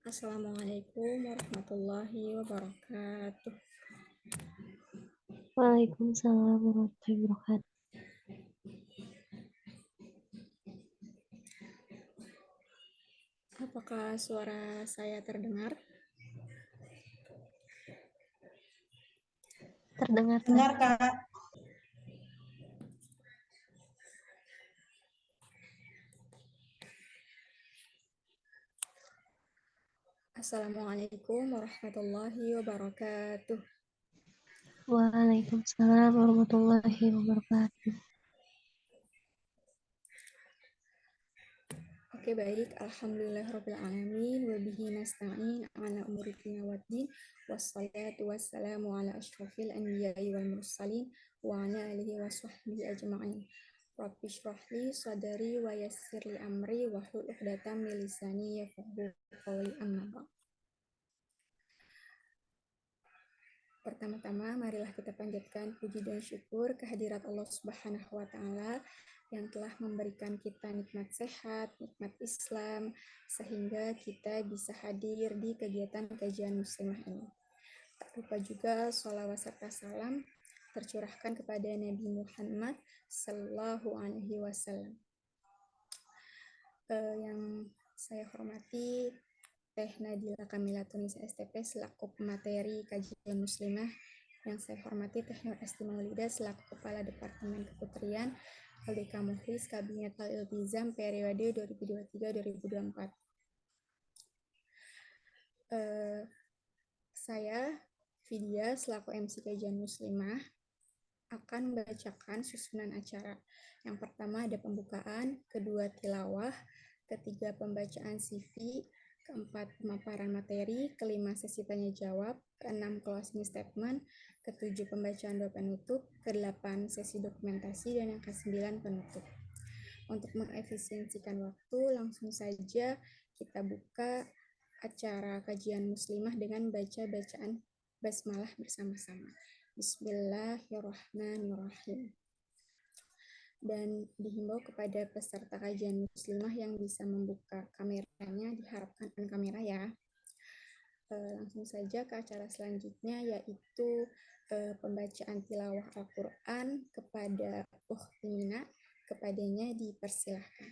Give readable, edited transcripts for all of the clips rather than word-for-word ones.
Assalamualaikum warahmatullahi wabarakatuh. Waalaikumsalam warahmatullahi wabarakatuh. Apakah suara saya terdengar? Terdengar, Kak? Dengar, Kak. Assalamualaikum warahmatullahi wabarakatuh. Waalaikumsalam warahmatullahi wabarakatuh. Oke, baik. Alhamdulillahirrabbilalamin. Wabihi nasta'in ala umuri dunya waddin. Wassalatu wassalamu ala ashrafil anbiya'i wal mursalin wa ala alihi wa sahbihi ajma'in. Rabbi shrah li sadari wa yassir li amri wa hlul 'uqdatam min lisani yafqahu qawli, amma ba'd. Pertama-tama, marilah kita panjatkan puji dan syukur kehadirat Allah Subhanahu wa Ta'ala yang telah memberikan kita nikmat sehat, nikmat Islam, sehingga kita bisa hadir di kegiatan kajian muslimah ini. Tak lupa juga sholawat serta salam tercurahkan kepada Nabi Muhammad Sallallahu Alaihi Wasallam. Yang saya hormati Teh Nadila Kamila Tunisa STP selaku pemateri kajian muslimah, yang saya hormati Teh Nur Esti Maulida selaku Kepala Departemen Keputrian LDK Mukhlis Kabinet Al-Iltizam periode 2023-2024. Saya, Vidya, selaku MC kajian muslimah, akan membacakan susunan acara. Yang pertama ada pembukaan, kedua tilawah, ketiga pembacaan CV, keempat pemaparan materi, kelima sesi tanya jawab, keenam closing statement, ketujuh pembacaan doa penutup, kedelapan sesi dokumentasi, dan yang kesembilan penutup. Untuk mengefisiensikan waktu, langsung saja kita buka acara kajian muslimah dengan baca-bacaan basmalah bersama-sama. Bismillahirrahmanirrahim. Dan dihimbau kepada peserta kajian muslimah yang bisa membuka kameranya, diharapkan on kamera ya. Langsung saja ke acara selanjutnya, yaitu pembacaan tilawah Al-Quran kepada Ukhti Mina. Kepadanya dipersilahkan.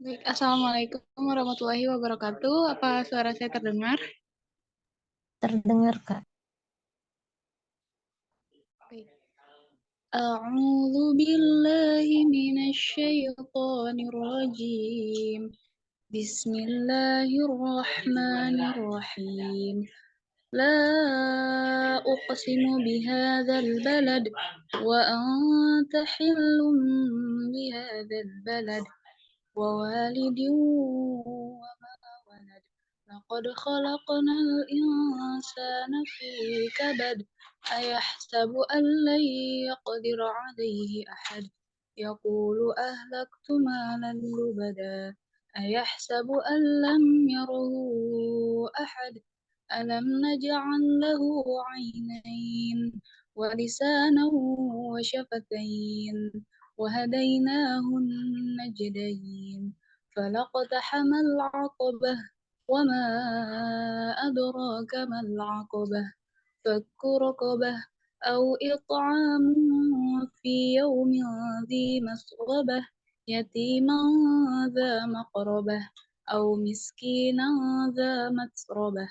Baik, Assalamualaikum warahmatullahi wabarakatuh. Apa suara saya terdengar? Terdengar, Kak. Baik. A'udzu billahi minasyaitonir rajim. Bismillahirrahmanirrahim. La uqsimu bihadzal balad wa anta hillum bihadzal balad wa walidin wa ma walad. Laqad khalaqnal insana fi kabad. أيحسب أن لن يقدر عليه أحد يقول أهلكت مالا لبدا أيحسب أن لم يره أحد ألم نجعل له عينين ولسانا وشفتين وهديناه النجدين فلاقتحم العقبة وما أدراك ما العقبة فك رقبة أو إطعام في يوم ذي مسغبة يتيما ذا مقربة أو مسكينا ذا متربة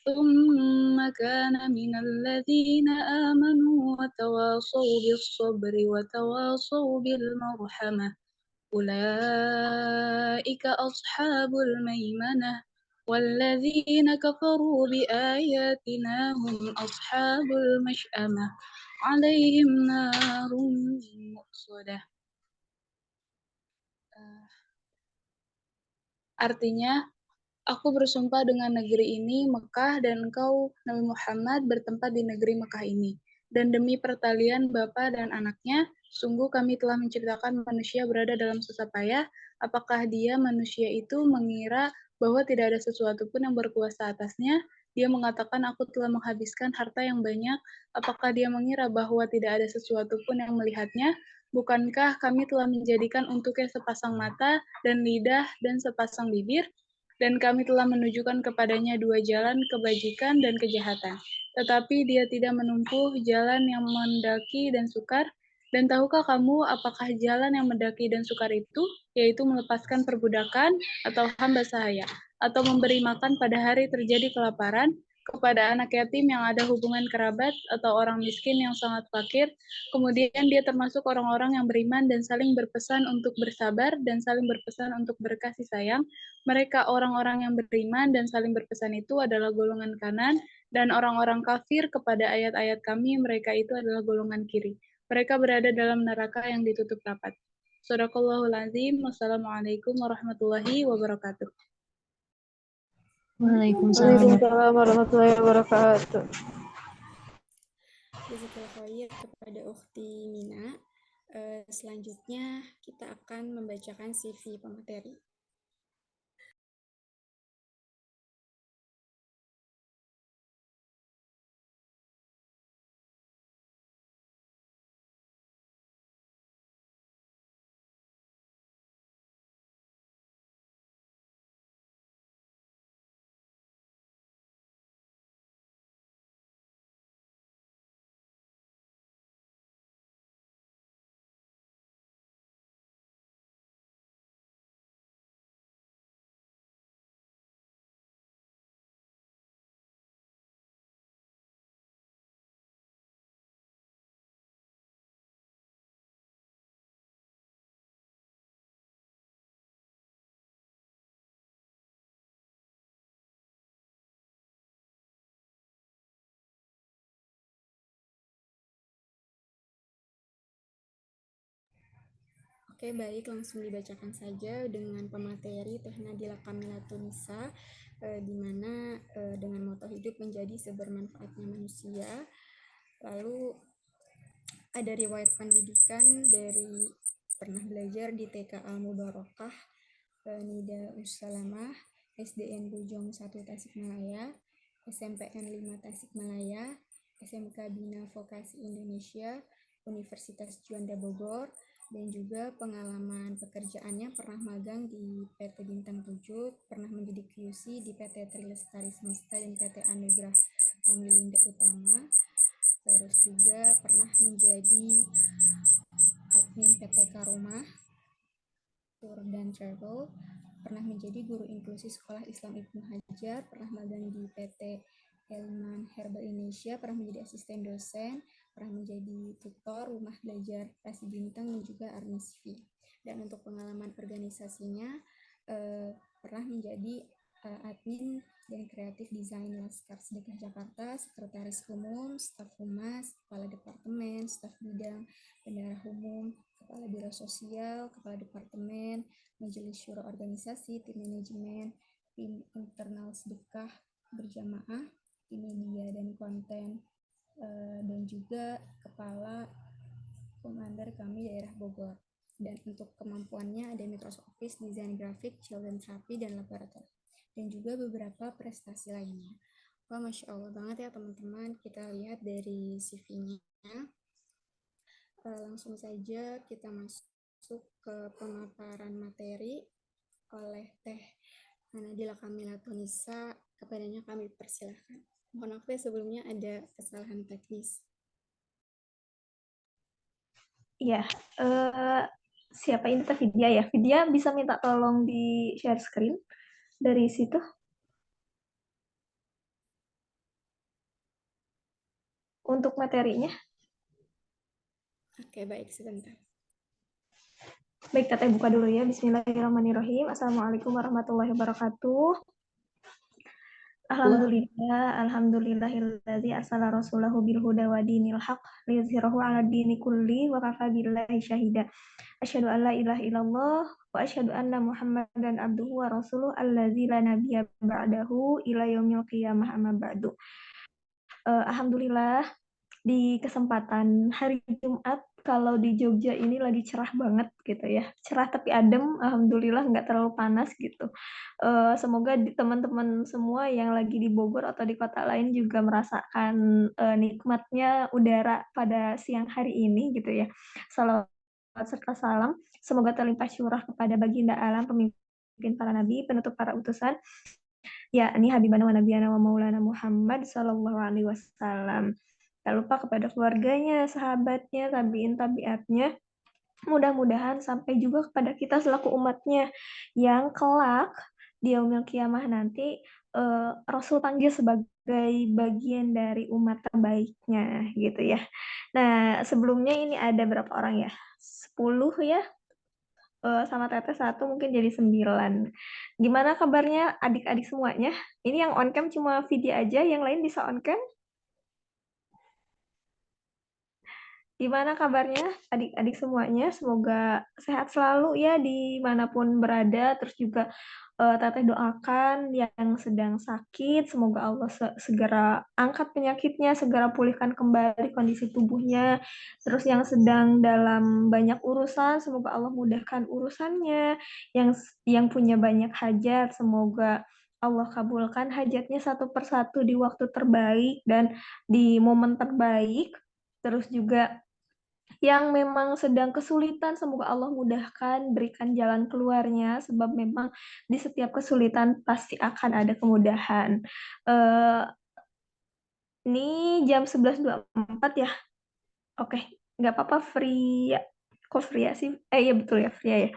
ثم كان من الذين آمنوا وتواصوا بالصبر وتواصوا بالمرحمة أولئك أصحاب الميمنة والذين كفروا بآياتنا هم أصحاب المشأمة عليهم نار مؤصدة. Artinya, aku bersumpah dengan negeri ini, Mekah, dan engkau, Nabi Muhammad, bertempat di negeri Mekah ini. Dan demi pertalian bapa dan anaknya, sungguh kami telah menciptakan manusia berada dalam susah payah. Apakah dia, manusia itu, mengira bahwa tidak ada sesuatu pun yang berkuasa atasnya? Dia mengatakan, aku telah menghabiskan harta yang banyak. Apakah dia mengira bahwa tidak ada sesuatu pun yang melihatnya? Bukankah kami telah menjadikan untuknya sepasang mata dan lidah dan sepasang bibir? Dan kami telah menunjukkan kepadanya dua jalan kebajikan dan kejahatan. Tetapi dia tidak menempuh jalan yang mendaki dan sukar. Dan tahukah kamu apakah jalan yang mendaki dan sukar itu? Yaitu melepaskan perbudakan atau hamba sahaya, atau memberi makan pada hari terjadi kelaparan, kepada anak yatim yang ada hubungan kerabat, atau orang miskin yang sangat fakir. Kemudian dia termasuk orang-orang yang beriman dan saling berpesan untuk bersabar dan saling berpesan untuk berkasih sayang. Mereka orang-orang yang beriman dan saling berpesan itu adalah golongan kanan, dan orang-orang kafir kepada ayat-ayat kami, mereka itu adalah golongan kiri. Mereka berada dalam neraka yang ditutup rapat. Sadaqallahul azim. Wassalamualaikum warahmatullahi wabarakatuh. Waalaikumsalam. warahmatullahi wabarakatuh. Jazakallah khair kepada Ukhti Mina. Selanjutnya kita akan membacakan CV pemateri. Oke, baik, langsung dibacakan saja dengan pemateri Teh Nadila Kamilatun Nisa, di mana dengan moto hidup menjadi sebermanfaatnya manusia. Lalu ada riwayat pendidikan dari pernah belajar di TK Al Mubarakah, Nida Ussalamah, SDN Bojong 1 Tasikmalaya, SMPN 5 Tasikmalaya, SMK Bina Vokasi Indonesia, Universitas Juanda Bogor, dan juga pengalaman pekerjaannya pernah magang di PT Bintang 7, pernah menjadi QC di PT Trilestari Semesta dan PT Anugerah Pamilinda Utama, terus juga pernah menjadi admin PT Karumah Tour dan Travel, pernah menjadi guru inklusi Sekolah Islam Ibnu Hajar, pernah magang di PT Elman Herbal Indonesia, pernah menjadi asisten dosen, pernah menjadi tutor rumah belajar Rasi Bintang dan juga Armisfi. Dan untuk pengalaman organisasinya pernah menjadi admin dan kreatif desain Laskar Sedekah Jakarta, sekretaris umum, staf humas, kepala departemen, staf bidang, bendahara umum, kepala biro sosial, kepala departemen, majelis syuro organisasi, tim manajemen, tim internal sedekah berjamaah, tim media dan konten, dan juga kepala komander kami daerah Bogor. Dan untuk kemampuannya ada Microsoft Office, desain grafik, children therapy, dan laboratorium. Dan juga beberapa prestasi lainnya. Wah, Masya Allah banget ya teman-teman. Kita lihat dari CV-nya. Langsung saja kita masuk ke pemaparan materi oleh Teh Nadila Kamilatun Nisa. Kepadanya kami persilahkan. Mohon maaf ya sebelumnya ada kesalahan teknis. Iya, siapa ini Teh Vidya ya? Vidya bisa minta tolong di share screen dari situ. Untuk materinya. Oke, baik, sebentar. Baik, Teteh buka dulu ya. Bismillahirrahmanirrahim. Assalamualaikum warahmatullahi wabarakatuh. Alhamdulillahilladzi arsala rasulahu bil huda wa dinil haq liyuzhirahu 'ala dini kulli wa kafa billahi syahida. Asyhadu an la ilaha illallah wa asyhadu anna Muhammadan abduhu wa rasuluhu allazi la nabiyya ba'dahu ila yaumil qiyamah amma ba'du. Alhamdulillah di kesempatan hari Jumat, kalau di Jogja ini lagi cerah banget gitu ya, cerah tapi adem, alhamdulillah nggak terlalu panas gitu. Semoga teman-teman semua yang lagi di Bogor atau di kota lain juga merasakan nikmatnya udara pada siang hari ini gitu ya. serta salam semoga terlimpah curah kepada baginda alam, pemimpin para nabi, penutup para utusan, yakni Habibana wa Nabiyana wa Maulana Muhammad Sallallahu Alaihi Wasallam. Tak lupa kepada keluarganya, sahabatnya, tabiin tabiatnya. Mudah-mudahan sampai juga kepada kita selaku umatnya yang kelak di yaumil kiamah nanti Rasul panggil sebagai bagian dari umat terbaiknya gitu ya. Nah, sebelumnya ini ada berapa orang ya? 10 ya. Sama Teteh 1 mungkin jadi 9. Gimana kabarnya adik-adik semuanya? Ini yang on cam cuma video aja, yang lain bisa on cam? Gimana kabarnya adik-adik semuanya? Semoga sehat selalu ya dimanapun berada. Terus juga Teteh doakan yang sedang sakit, semoga Allah segera angkat penyakitnya, segera pulihkan kembali kondisi tubuhnya. Terus yang sedang dalam banyak urusan, semoga Allah mudahkan urusannya. Yang punya banyak hajat, semoga Allah kabulkan hajatnya satu persatu di waktu terbaik dan di momen terbaik. Terus juga yang memang sedang kesulitan, semoga Allah mudahkan, berikan jalan keluarnya, sebab memang di setiap kesulitan pasti akan ada kemudahan. Ini jam 11.24 ya? Oke, nggak apa-apa, Fria. Kok Fria sih? Iya betul ya, Fria ya.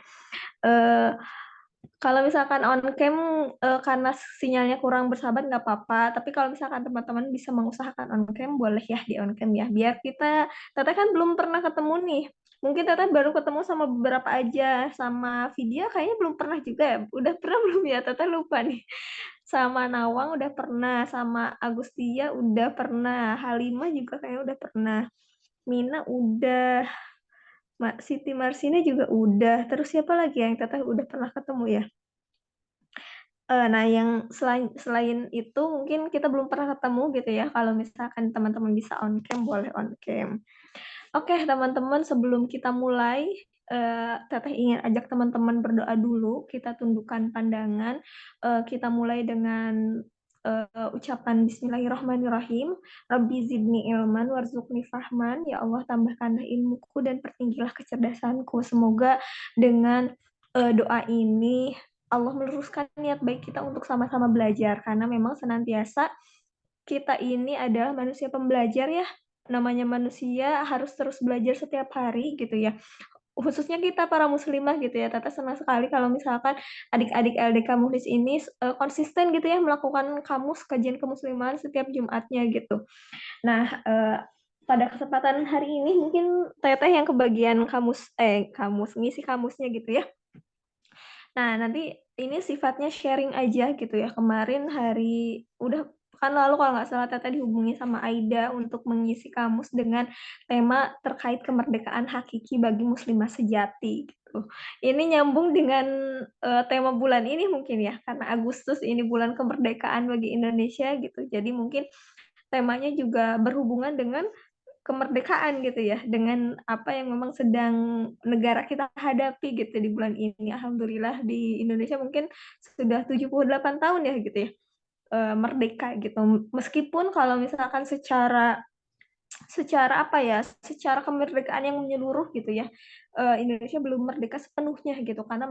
Kalau misalkan on cam karena sinyalnya kurang bersahabat nggak apa-apa, tapi kalau misalkan teman-teman bisa mengusahakan on cam, boleh ya di on cam ya, biar Teteh kan belum pernah ketemu nih, mungkin Teteh baru ketemu sama beberapa aja, sama video kayaknya belum pernah juga ya, udah pernah belum ya, Teteh lupa nih, sama Nawang udah pernah, sama Agustia udah pernah, Halimah juga kayaknya udah pernah, Mina udah, Siti Marsina juga udah, terus siapa lagi yang Teteh udah pernah ketemu ya? Nah, yang selain itu mungkin kita belum pernah ketemu gitu ya. Kalau misalkan teman-teman bisa on cam, boleh on cam. Oke, teman-teman, sebelum kita mulai, Teteh ingin ajak teman-teman berdoa dulu. Kita tundukkan pandangan. Kita mulai dengan ucapan Bismillahirrahmanirrahim. Rabbi zidni ilman warzuqni fahman. Ya Allah, tambahkanlah ilmuku dan pertinggilah kecerdasanku. Semoga dengan doa ini Allah meluruskan niat baik kita untuk sama-sama belajar, karena memang senantiasa kita ini adalah manusia pembelajar ya, namanya manusia harus terus belajar setiap hari gitu ya, khususnya kita para muslimah gitu ya. Tata senang sekali kalau misalkan adik-adik LDK Muhlis ini konsisten gitu ya melakukan kajian kemuslimahan setiap Jumatnya gitu. Nah, pada kesempatan hari ini mungkin Teteh yang kebagian ngisi kamusnya gitu ya. Nah, nanti ini sifatnya sharing aja gitu ya. Kemarin udah kan lalu kalau nggak salah Tata dihubungi sama Aida untuk mengisi kamus dengan tema terkait kemerdekaan hakiki bagi muslimah sejati gitu. Ini nyambung dengan tema bulan ini mungkin ya, karena Agustus ini bulan kemerdekaan bagi Indonesia gitu. Jadi mungkin temanya juga berhubungan dengan kemerdekaan gitu ya, dengan apa yang memang sedang negara kita hadapi gitu di bulan ini. Alhamdulillah di Indonesia mungkin sudah 78 tahun ya gitu ya, merdeka gitu. Meskipun kalau misalkan secara apa ya, secara kemerdekaan yang menyeluruh gitu ya, Indonesia belum merdeka sepenuhnya gitu, karena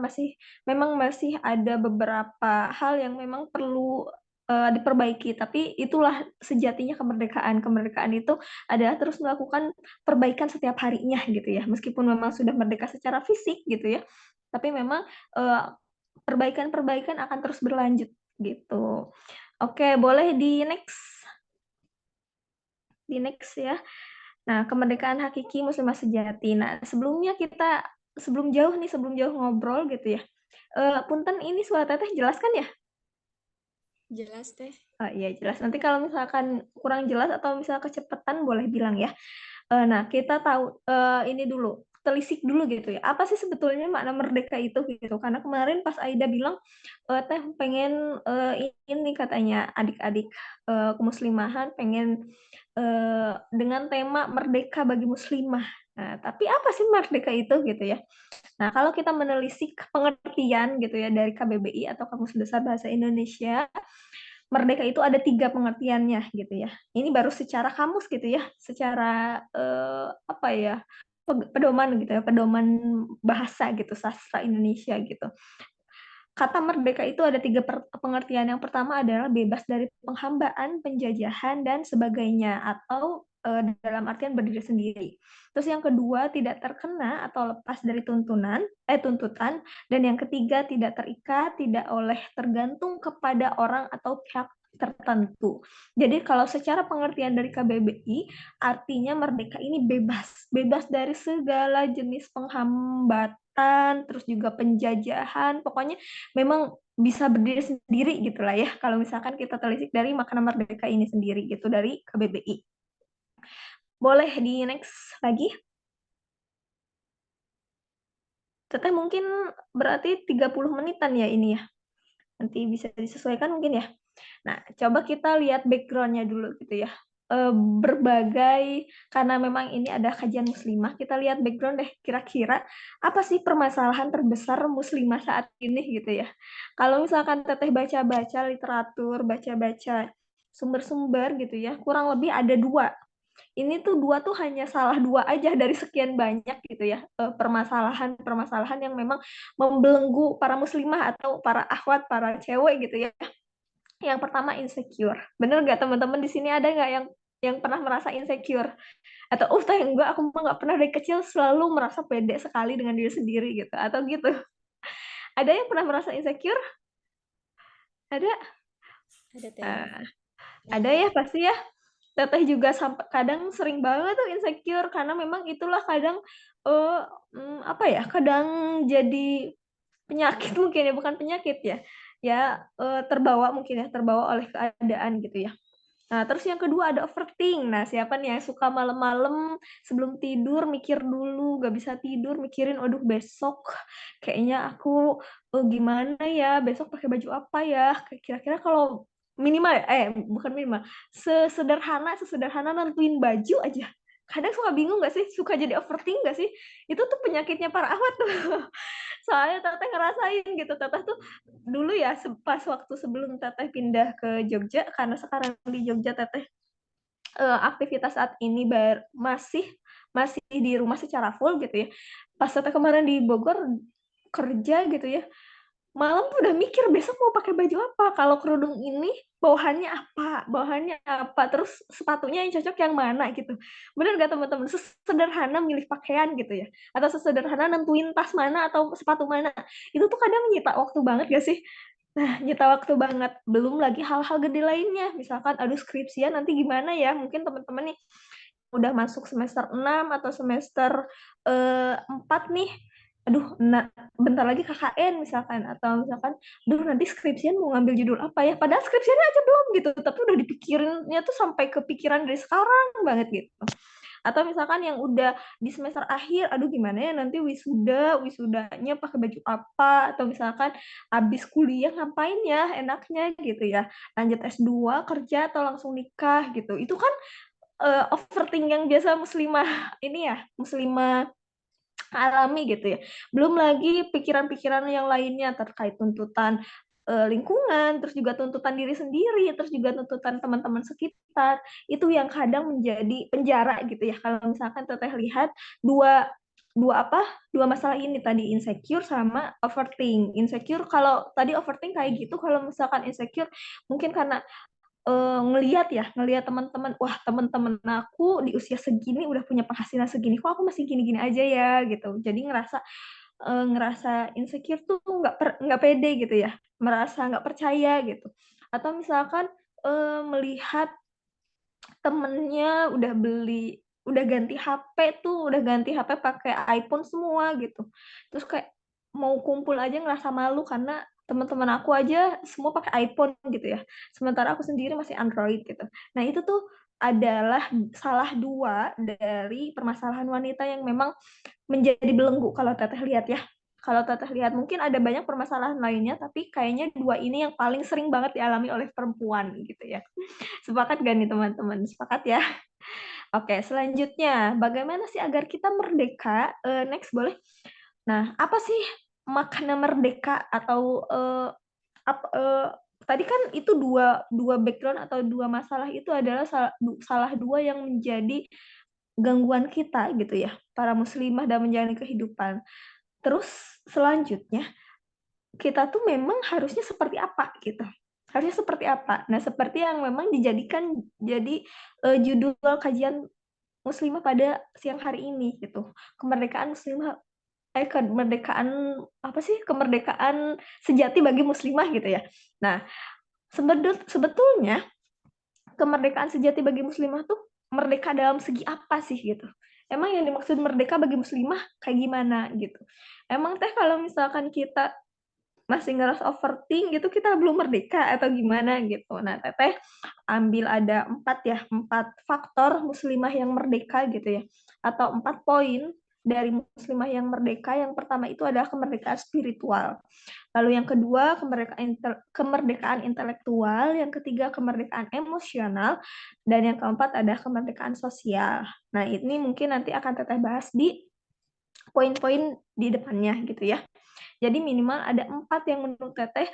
memang masih ada beberapa hal yang memang perlu diperbaiki, tapi itulah sejatinya kemerdekaan. Kemerdekaan itu adalah terus melakukan perbaikan setiap harinya gitu ya, meskipun memang sudah merdeka secara fisik gitu ya, tapi memang perbaikan-perbaikan akan terus berlanjut gitu. Oke, boleh di next ya. Nah, kemerdekaan hakiki muslimah sejati. Nah, sebelum jauh ngobrol gitu ya. Punten, ini suara Teteh jelas kan ya? Jelas Teh. Oh iya, jelas. Nanti kalau misalkan kurang jelas atau misalnya kecepatan boleh bilang ya. Nah, kita tahu ini dulu, telisik dulu gitu ya. Apa sih sebetulnya makna merdeka itu gitu? Karena kemarin pas Aida bilang Teh pengen ini katanya adik-adik kemuslimahan pengen dengan tema merdeka bagi muslimah. Nah, tapi apa sih merdeka itu gitu ya? Nah, kalau kita menelisik pengertian gitu ya dari KBBI atau Kamus Besar Bahasa Indonesia, merdeka itu ada 3 pengertiannya gitu ya. Ini baru secara kamus gitu ya, secara apa ya? pedoman gitu ya, pedoman bahasa gitu, sastra Indonesia gitu. Kata merdeka itu ada 3 pengertian. Yang pertama adalah bebas dari penghambaan, penjajahan, dan sebagainya, atau dalam artian berdiri sendiri. Terus yang kedua, tidak terkena atau lepas dari tuntutan. Dan yang ketiga, tidak terikat, tidak oleh tergantung kepada orang atau pihak tertentu. Jadi kalau secara pengertian dari KBBI, artinya merdeka ini bebas dari segala jenis penghambatan, terus juga penjajahan, pokoknya memang bisa berdiri sendiri gitulah ya, kalau misalkan kita telisik dari makna merdeka ini sendiri gitu dari KBBI. Boleh di next lagi. Teteh mungkin berarti 30 menitan ya ini ya. Nanti bisa disesuaikan mungkin ya. Nah, coba kita lihat background-nya dulu gitu ya. Berbagai, karena memang ini ada kajian muslimah, kita lihat background deh, kira-kira apa sih permasalahan terbesar muslimah saat ini gitu ya. Kalau misalkan teteh baca-baca literatur, baca-baca sumber-sumber gitu ya, kurang lebih ada 2. Ini tuh 2 tuh hanya salah 2 aja dari sekian banyak gitu ya, permasalahan yang memang membelenggu para muslimah atau para akhwat, para cewek gitu ya. Yang pertama insecure. Bener nggak teman-teman di sini ada nggak yang pernah merasa insecure? Atau teh enggak, aku mah nggak pernah dari kecil selalu merasa pede sekali dengan diri sendiri gitu. Atau gitu. Ada yang pernah merasa insecure? Ada? Ada teh. Ada ya pasti ya. Teteh juga sampai kadang sering banget tuh insecure karena memang itulah kadang apa ya? Kadang jadi penyakit mungkin ya, bukan penyakit ya. Ya terbawa mungkin ya, terbawa oleh keadaan gitu ya. Nah, terus yang kedua ada overthink. Nah, siapa nih yang suka malam-malam sebelum tidur mikir dulu, gak bisa tidur mikirin, aduh besok kayaknya aku gimana ya, besok pakai baju apa ya? Kira-kira kalau minimal, bukan minimal, sesederhana nentuin baju aja. Kadang suka bingung gak sih? Suka jadi overthink gak sih? Itu tuh penyakitnya para awat tuh. Soalnya teteh ngerasain gitu, teteh tuh dulu ya pas waktu sebelum teteh pindah ke Jogja, karena sekarang di Jogja teteh aktivitas saat ini masih di rumah secara full gitu ya. Pas teteh kemarin di Bogor kerja gitu ya, malam tuh udah mikir besok mau pakai baju apa, kalau kerudung ini bawahannya apa, terus sepatunya yang cocok yang mana gitu. Bener gak teman-teman? Sesederhana milih pakaian gitu ya, atau sesederhana nentuin tas mana atau sepatu mana, itu tuh kadang nyita waktu banget gak sih? Nah, nyita waktu banget. Belum lagi hal-hal gede lainnya, misalkan aduh skripsian nanti gimana ya, mungkin teman-teman nih udah masuk semester 6 atau semester 4 nih, aduh bentar lagi KKN misalkan, atau misalkan duh nanti skripsian mau ngambil judul apa ya, padahal skripsiannya aja belum gitu, tapi udah dipikirinnya tuh sampai kepikiran dari sekarang banget gitu. Atau misalkan yang udah di semester akhir, aduh gimana ya nanti wisudanya pakai baju apa, atau misalkan habis kuliah ngapain ya enaknya gitu ya, lanjut S2 kerja atau langsung nikah gitu. Itu kan overthink yang biasa muslimah ini ya, muslimah alami gitu ya. Belum lagi pikiran-pikiran yang lainnya terkait tuntutan lingkungan, terus juga tuntutan diri sendiri, terus juga tuntutan teman-teman sekitar. Itu yang kadang menjadi penjara gitu ya. Kalau misalkan teteh lihat dua dua masalah ini tadi, insecure sama overthink. Insecure, kalau tadi overthink kayak gitu, kalau misalkan insecure mungkin karena ngelihat teman-teman, wah teman-teman aku di usia segini udah punya penghasilan segini, kok aku masih gini-gini aja ya gitu. Jadi ngerasa insecure tuh nggak pede gitu ya, merasa nggak percaya gitu. Atau misalkan melihat temennya udah ganti HP tuh, udah ganti HP pakai iPhone semua gitu. Terus kayak mau kumpul aja ngerasa malu karena teman-teman aku aja semua pakai iPhone gitu ya. Sementara aku sendiri masih Android gitu. Nah, itu tuh adalah salah 2 dari permasalahan wanita yang memang menjadi belenggu kalau teteh lihat ya. Kalau teteh lihat mungkin ada banyak permasalahan lainnya, tapi kayaknya 2 ini yang paling sering banget dialami oleh perempuan gitu ya. Sepakat gak nih teman-teman? Sepakat ya? Oke, selanjutnya bagaimana sih agar kita merdeka? Next boleh. Nah, apa sih makna merdeka, atau tadi kan itu dua background atau 2 masalah itu adalah salah 2 yang menjadi gangguan kita gitu ya, para muslimah dalam menjalani kehidupan. Terus selanjutnya kita tuh memang harusnya seperti apa gitu. Harusnya seperti apa? Nah, seperti yang memang dijadikan jadi judul kajian muslimah pada siang hari ini gitu. Kemerdekaan muslimah kemerdekaan apa sih? Kemerdekaan sejati bagi muslimah gitu ya. Nah, sebetulnya kemerdekaan sejati bagi muslimah tuh merdeka dalam segi apa sih gitu. Emang yang dimaksud merdeka bagi muslimah kayak gimana gitu. Emang teh kalau misalkan kita masih ngerasa overthink gitu kita belum merdeka atau gimana gitu. Nah, Teteh ambil ada 4 faktor muslimah yang merdeka gitu ya. Atau 4 poin dari muslimah yang merdeka. Yang pertama itu adalah kemerdekaan spiritual. Lalu yang kedua, kemerdekaan intelektual, yang ketiga kemerdekaan emosional, dan yang keempat adalah kemerdekaan sosial. Nah, ini mungkin nanti akan Teteh bahas di poin-poin di depannya gitu ya. Jadi minimal ada 4 yang menurut Teteh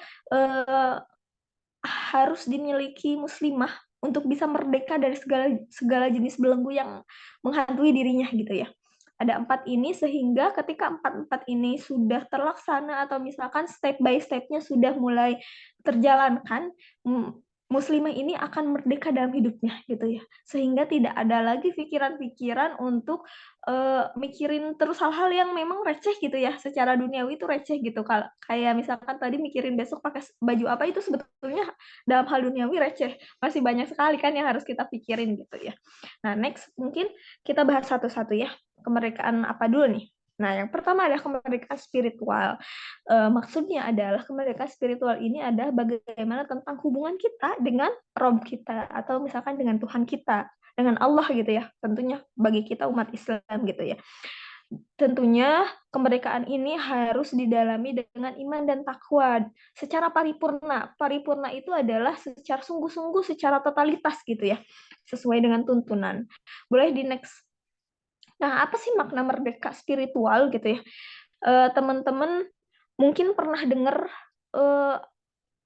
harus dimiliki muslimah untuk bisa merdeka dari segala jenis belenggu yang menghantui dirinya gitu ya. Ada 4 ini sehingga ketika 4 ini sudah terlaksana atau misalkan step by step-nya sudah mulai terjalankan, muslimah ini akan merdeka dalam hidupnya gitu ya. Sehingga tidak ada lagi pikiran-pikiran untuk mikirin terus hal-hal yang memang receh gitu ya. Secara duniawi itu receh gitu. Kayak misalkan tadi mikirin besok pakai baju apa itu sebetulnya dalam hal duniawi receh. Masih banyak sekali kan yang harus kita pikirin gitu ya. Nah, next mungkin kita bahas satu-satu ya. Kemerdekaan apa dulu nih? Nah, yang pertama adalah kemerdekaan spiritual. Maksudnya adalah kemerdekaan spiritual ini adalah bagaimana tentang hubungan kita dengan Rob kita atau misalkan dengan Tuhan kita, dengan Allah gitu ya. Tentunya bagi kita umat Islam gitu ya. Tentunya kemerdekaan ini harus didalami dengan iman dan takwa secara paripurna. Paripurna itu adalah secara sungguh-sungguh, secara totalitas gitu ya, sesuai dengan tuntunan. Boleh di next. Nah, apa sih makna merdeka spiritual gitu ya? Teman-teman mungkin pernah dengar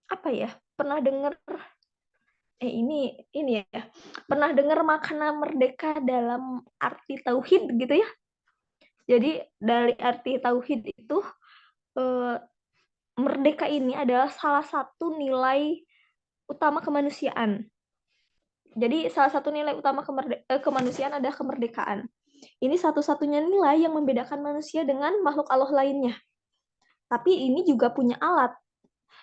apa ya? Pernah dengar ini ya. Pernah dengar makna merdeka dalam arti tauhid gitu ya? Jadi dari arti tauhid itu merdeka ini adalah salah satu nilai utama kemanusiaan. Jadi salah satu nilai utama kemanusiaan adalah kemerdekaan. Ini satu-satunya nilai yang membedakan manusia dengan makhluk Allah lainnya. Tapi ini juga punya alat.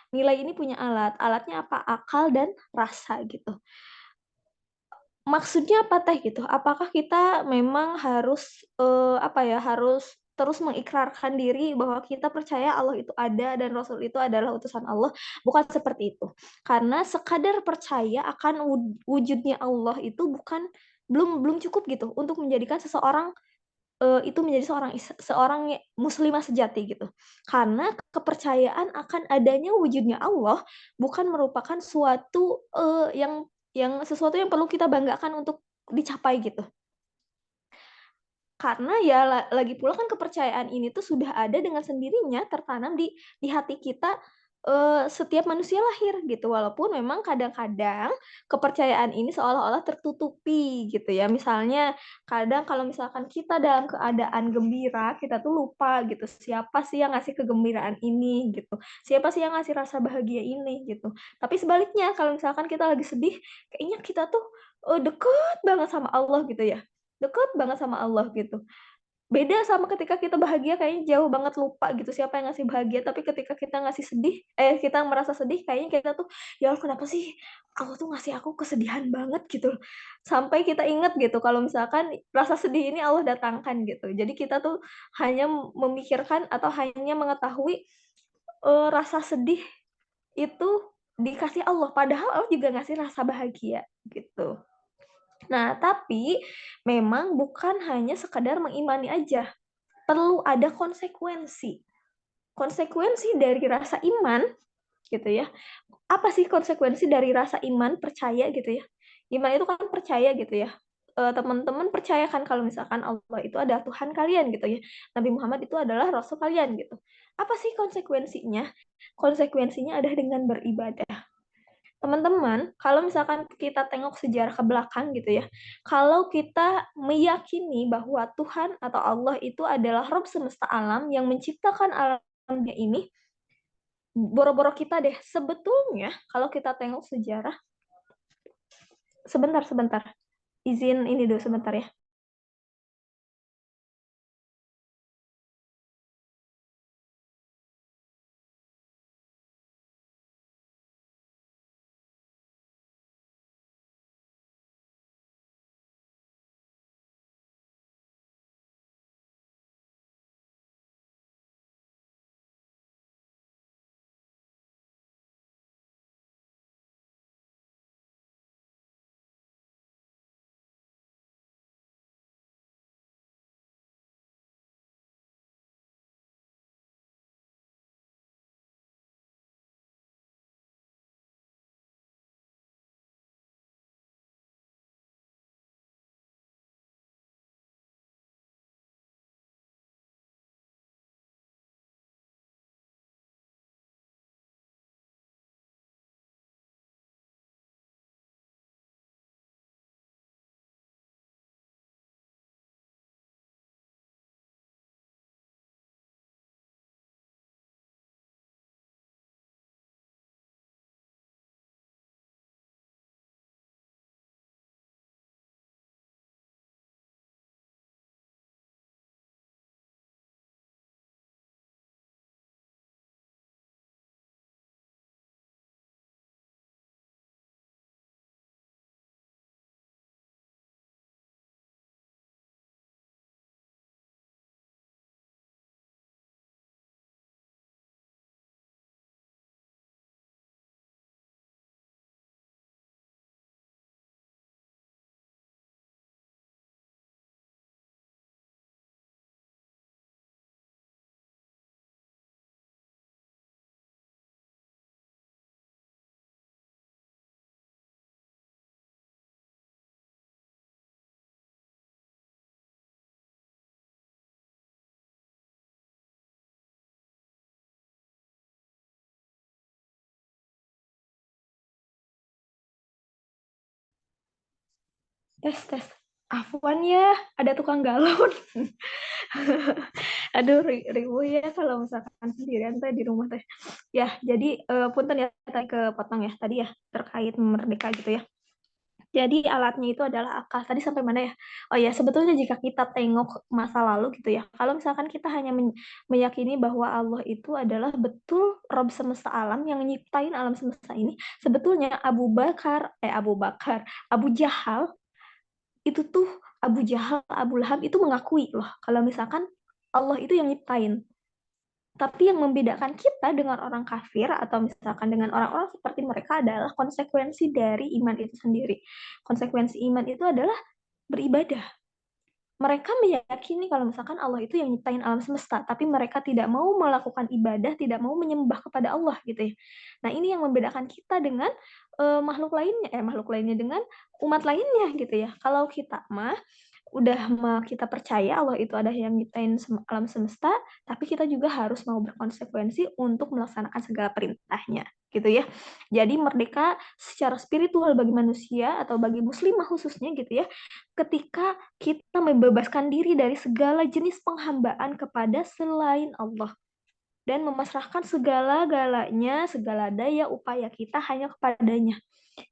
Nilai ini punya alat. Alatnya apa? Akal dan rasa gitu. Maksudnya apa teh gitu? Apakah kita memang harus harus terus mengikrarkan diri bahwa kita percaya Allah itu ada dan Rasul itu adalah utusan Allah? Bukan seperti itu. Karena sekadar percaya akan wujudnya Allah itu belum cukup gitu untuk menjadikan seseorang itu menjadi seorang muslimah sejati gitu. Karena kepercayaan akan adanya wujudnya Allah bukan merupakan suatu sesuatu yang perlu kita banggakan untuk dicapai gitu. Karena ya lagi pula kan kepercayaan ini tuh sudah ada dengan sendirinya tertanam di hati kita setiap manusia lahir gitu. Walaupun memang kadang-kadang kepercayaan ini seolah-olah tertutupi gitu ya. Misalnya kadang kalau misalkan kita dalam keadaan gembira, kita tuh lupa gitu siapa sih yang ngasih kegembiraan ini gitu. Siapa sih yang ngasih rasa bahagia ini gitu. Tapi sebaliknya kalau misalkan kita lagi sedih, kayaknya kita tuh deket banget sama Allah gitu ya. Deket banget sama Allah gitu. Beda sama ketika kita bahagia kayaknya jauh banget lupa gitu siapa yang ngasih bahagia, tapi ketika kita kita merasa sedih kayaknya kita tuh, "Ya Allah kenapa sih Allah tuh ngasih aku kesedihan banget," gitu. Sampai kita inget gitu kalau misalkan rasa sedih ini Allah datangkan gitu. Jadi kita tuh hanya memikirkan atau hanya mengetahui, rasa sedih itu dikasih Allah, padahal Allah juga ngasih rasa bahagia gitu. Nah, tapi memang bukan hanya sekadar mengimani aja, perlu ada konsekuensi. Konsekuensi dari rasa iman gitu ya. Apa sih konsekuensi dari rasa iman, percaya gitu ya? Iman itu kan percaya gitu ya. Teman-teman percaya kan kalau misalkan Allah itu adalah Tuhan kalian gitu ya. Nabi Muhammad itu adalah Rasul kalian gitu. Apa sih konsekuensinya? Konsekuensinya adalah dengan beribadah. teman-teman, kalau misalkan kita tengok sejarah ke belakang gitu ya, kalau kita meyakini bahwa Tuhan atau Allah itu adalah Rabb semesta alam yang menciptakan alamnya ini, boro-boro kita deh. Sebetulnya kalau kita tengok sejarah, sebentar, izin ini dulu sebentar ya. Tes. Afwan ya, ada tukang galon. Aduh, ribu ya kalau misalkan sendirian teh di rumah teh. Ya, jadi punten ya tadi kepotong ya tadi ya terkait merdeka gitu ya. Jadi alatnya itu adalah akal. Tadi sampai mana ya? Oh ya, sebetulnya jika kita tengok masa lalu gitu ya. Kalau misalkan kita hanya meyakini bahwa Allah itu adalah betul Rabb semesta alam yang nyiptain alam semesta ini, sebetulnya Abu Jahal itu tuh Abu Jahal, Abu Lahab itu mengakui loh kalau misalkan Allah itu yang nyiptain. Tapi yang membedakan kita dengan orang kafir atau misalkan dengan orang-orang seperti mereka adalah konsekuensi dari iman itu sendiri. Konsekuensi iman itu adalah beribadah. Mereka meyakini kalau misalkan Allah itu yang nyiptain alam semesta, tapi mereka tidak mau melakukan ibadah, tidak mau menyembah kepada Allah gitu ya. Nah, ini yang membedakan kita dengan makhluk lainnya dengan umat lainnya gitu ya. Kalau kita mah kita percaya Allah itu ada yang nyiptain alam semesta, tapi kita juga harus mau berkonsekuensi untuk melaksanakan segala perintahnya, gitu ya. Jadi merdeka secara spiritual bagi manusia atau bagi muslimah khususnya gitu ya, ketika kita membebaskan diri dari segala jenis penghambaan kepada selain Allah dan memasrahkan segala-galanya, segala daya upaya kita hanya kepadanya.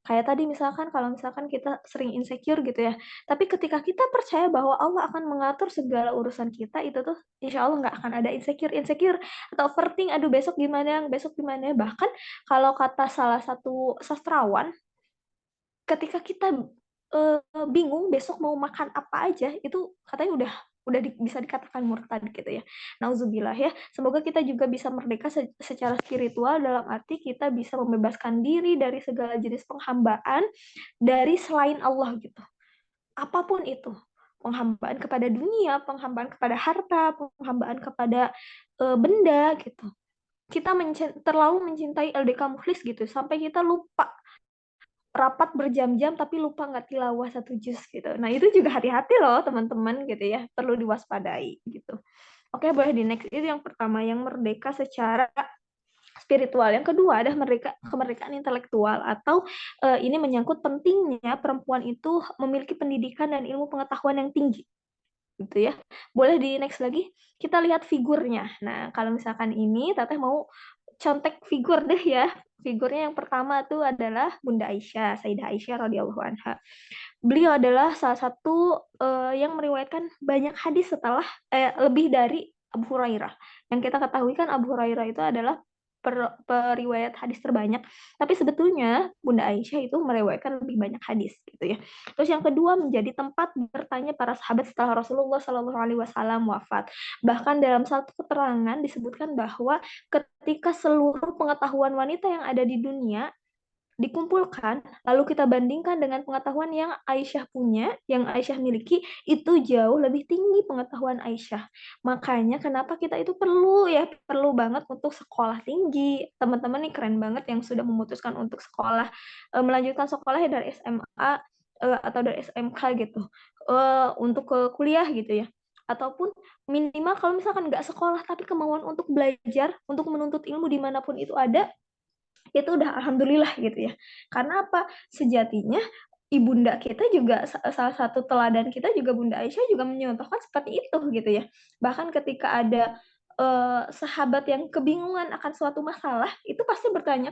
Kayak tadi misalkan kalau misalkan kita sering insecure gitu ya, tapi ketika kita percaya bahwa Allah akan mengatur segala urusan kita, itu tuh insya Allah nggak akan ada insecure atau overthink, aduh besok gimana, bahkan kalau kata salah satu sastrawan, ketika kita bingung besok mau makan apa aja, itu katanya udah bisa dikatakan murtad gitu ya. Nauzubillah ya. Semoga kita juga bisa merdeka secara spiritual dalam arti kita bisa membebaskan diri dari segala jenis penghambaan dari selain Allah gitu. Apapun itu. Penghambaan kepada dunia, penghambaan kepada harta, penghambaan kepada benda gitu. Kita terlalu mencintai LDK Mukhlis gitu sampai kita lupa rapat berjam-jam tapi lupa nggak tilawah satu juz gitu. Nah, itu juga hati-hati loh teman-teman gitu ya, perlu diwaspadai gitu. Oke, boleh di next. Itu yang pertama, yang merdeka secara spiritual. Yang kedua adalah kemerdekaan intelektual, atau ini menyangkut pentingnya perempuan itu memiliki pendidikan dan ilmu pengetahuan yang tinggi, gitu ya. Boleh di next lagi, kita lihat figurnya. Nah, kalau misalkan ini Teteh mau contek figur deh ya. Figurnya yang pertama tuh adalah Bunda Aisyah, Sayyidah Aisyah radhiyallahu anha. Beliau adalah salah satu yang meriwayatkan banyak hadis setelah lebih dari Abu Hurairah. Yang kita ketahui kan Abu Hurairah itu adalah periwayat hadis terbanyak, tapi sebetulnya Bunda Aisyah itu meriwayatkan lebih banyak hadis, gitu ya. Terus yang kedua, menjadi tempat bertanya para sahabat setelah Rasulullah Shallallahu Alaihi Wasallam wafat. Bahkan dalam satu keterangan disebutkan bahwa ketika seluruh pengetahuan wanita yang ada di dunia dikumpulkan, lalu kita bandingkan dengan pengetahuan yang Aisyah punya, yang Aisyah miliki, itu jauh lebih tinggi pengetahuan Aisyah. Makanya kenapa kita itu perlu banget untuk sekolah tinggi. Teman-teman nih keren banget yang sudah memutuskan untuk sekolah, melanjutkan sekolah dari SMA atau dari SMK gitu, untuk ke kuliah gitu ya. Ataupun minimal kalau misalkan nggak sekolah tapi kemauan untuk belajar, untuk menuntut ilmu dimanapun itu ada, itu udah alhamdulillah gitu ya. Karena apa? Sejatinya ibunda kita juga, salah satu teladan kita juga Bunda Aisyah juga menyontohkan seperti itu gitu ya. Bahkan ketika ada sahabat yang kebingungan akan suatu masalah, itu pasti bertanya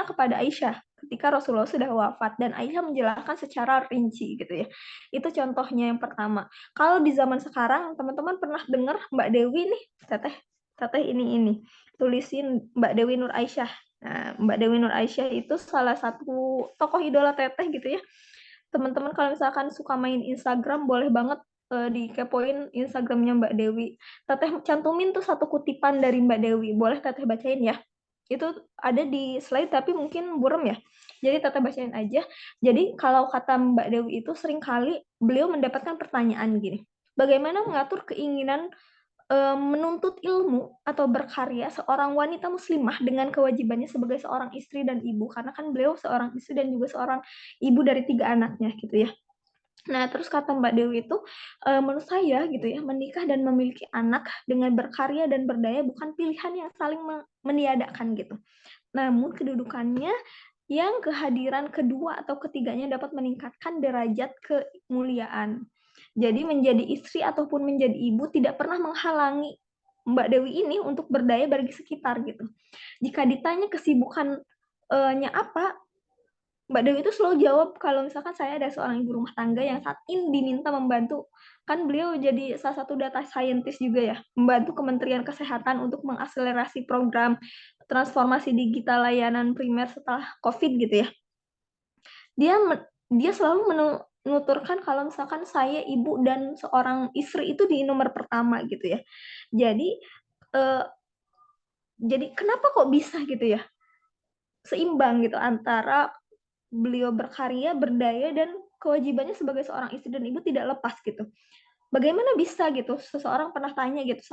kepada Aisyah ketika Rasulullah sudah wafat, dan Aisyah menjelaskan secara rinci gitu ya. Itu contohnya yang pertama. Kalau di zaman sekarang teman-teman pernah dengar Mbak Dewi nih, teteh ini tulisin Mbak Dewi Nur Aisyah. Nah, Mbak Dewi Nur Aisyah itu salah satu tokoh idola Teteh gitu ya. Teman-teman kalau misalkan suka main Instagram, boleh banget dikepoin Instagramnya Mbak Dewi. Teteh cantumin tuh satu kutipan dari Mbak Dewi. Boleh Teteh bacain ya. Itu ada di slide tapi mungkin buram ya. Jadi Teteh bacain aja. Jadi kalau kata Mbak Dewi itu seringkali beliau mendapatkan pertanyaan gini. Bagaimana mengatur keinginan menuntut ilmu atau berkarya seorang wanita muslimah dengan kewajibannya sebagai seorang istri dan ibu, karena kan beliau seorang istri dan juga seorang ibu dari 3 anaknya gitu ya. Nah, terus kata Mbak Dewi itu, menurut saya gitu ya, menikah dan memiliki anak dengan berkarya dan berdaya bukan pilihan yang saling meniadakan gitu. Namun kedudukannya yang kehadiran kedua atau ketiganya dapat meningkatkan derajat kemuliaan. Jadi menjadi istri ataupun menjadi ibu tidak pernah menghalangi Mbak Dewi ini untuk berdaya bagi sekitar gitu. Jika ditanya kesibukannya apa, Mbak Dewi itu selalu jawab kalau misalkan saya ada seorang ibu rumah tangga yang saat ini diminta membantu, kan beliau jadi salah satu data scientist juga ya, membantu Kementerian Kesehatan untuk mengakselerasi program transformasi digital layanan primer setelah COVID gitu ya. Dia selalu menuturkan kalau misalkan saya ibu dan seorang istri itu di nomor pertama gitu ya. Jadi kenapa kok bisa gitu ya? Seimbang gitu antara beliau berkarya, berdaya, dan kewajibannya sebagai seorang istri dan ibu tidak lepas gitu. Bagaimana bisa gitu? Seseorang pernah tanya gitu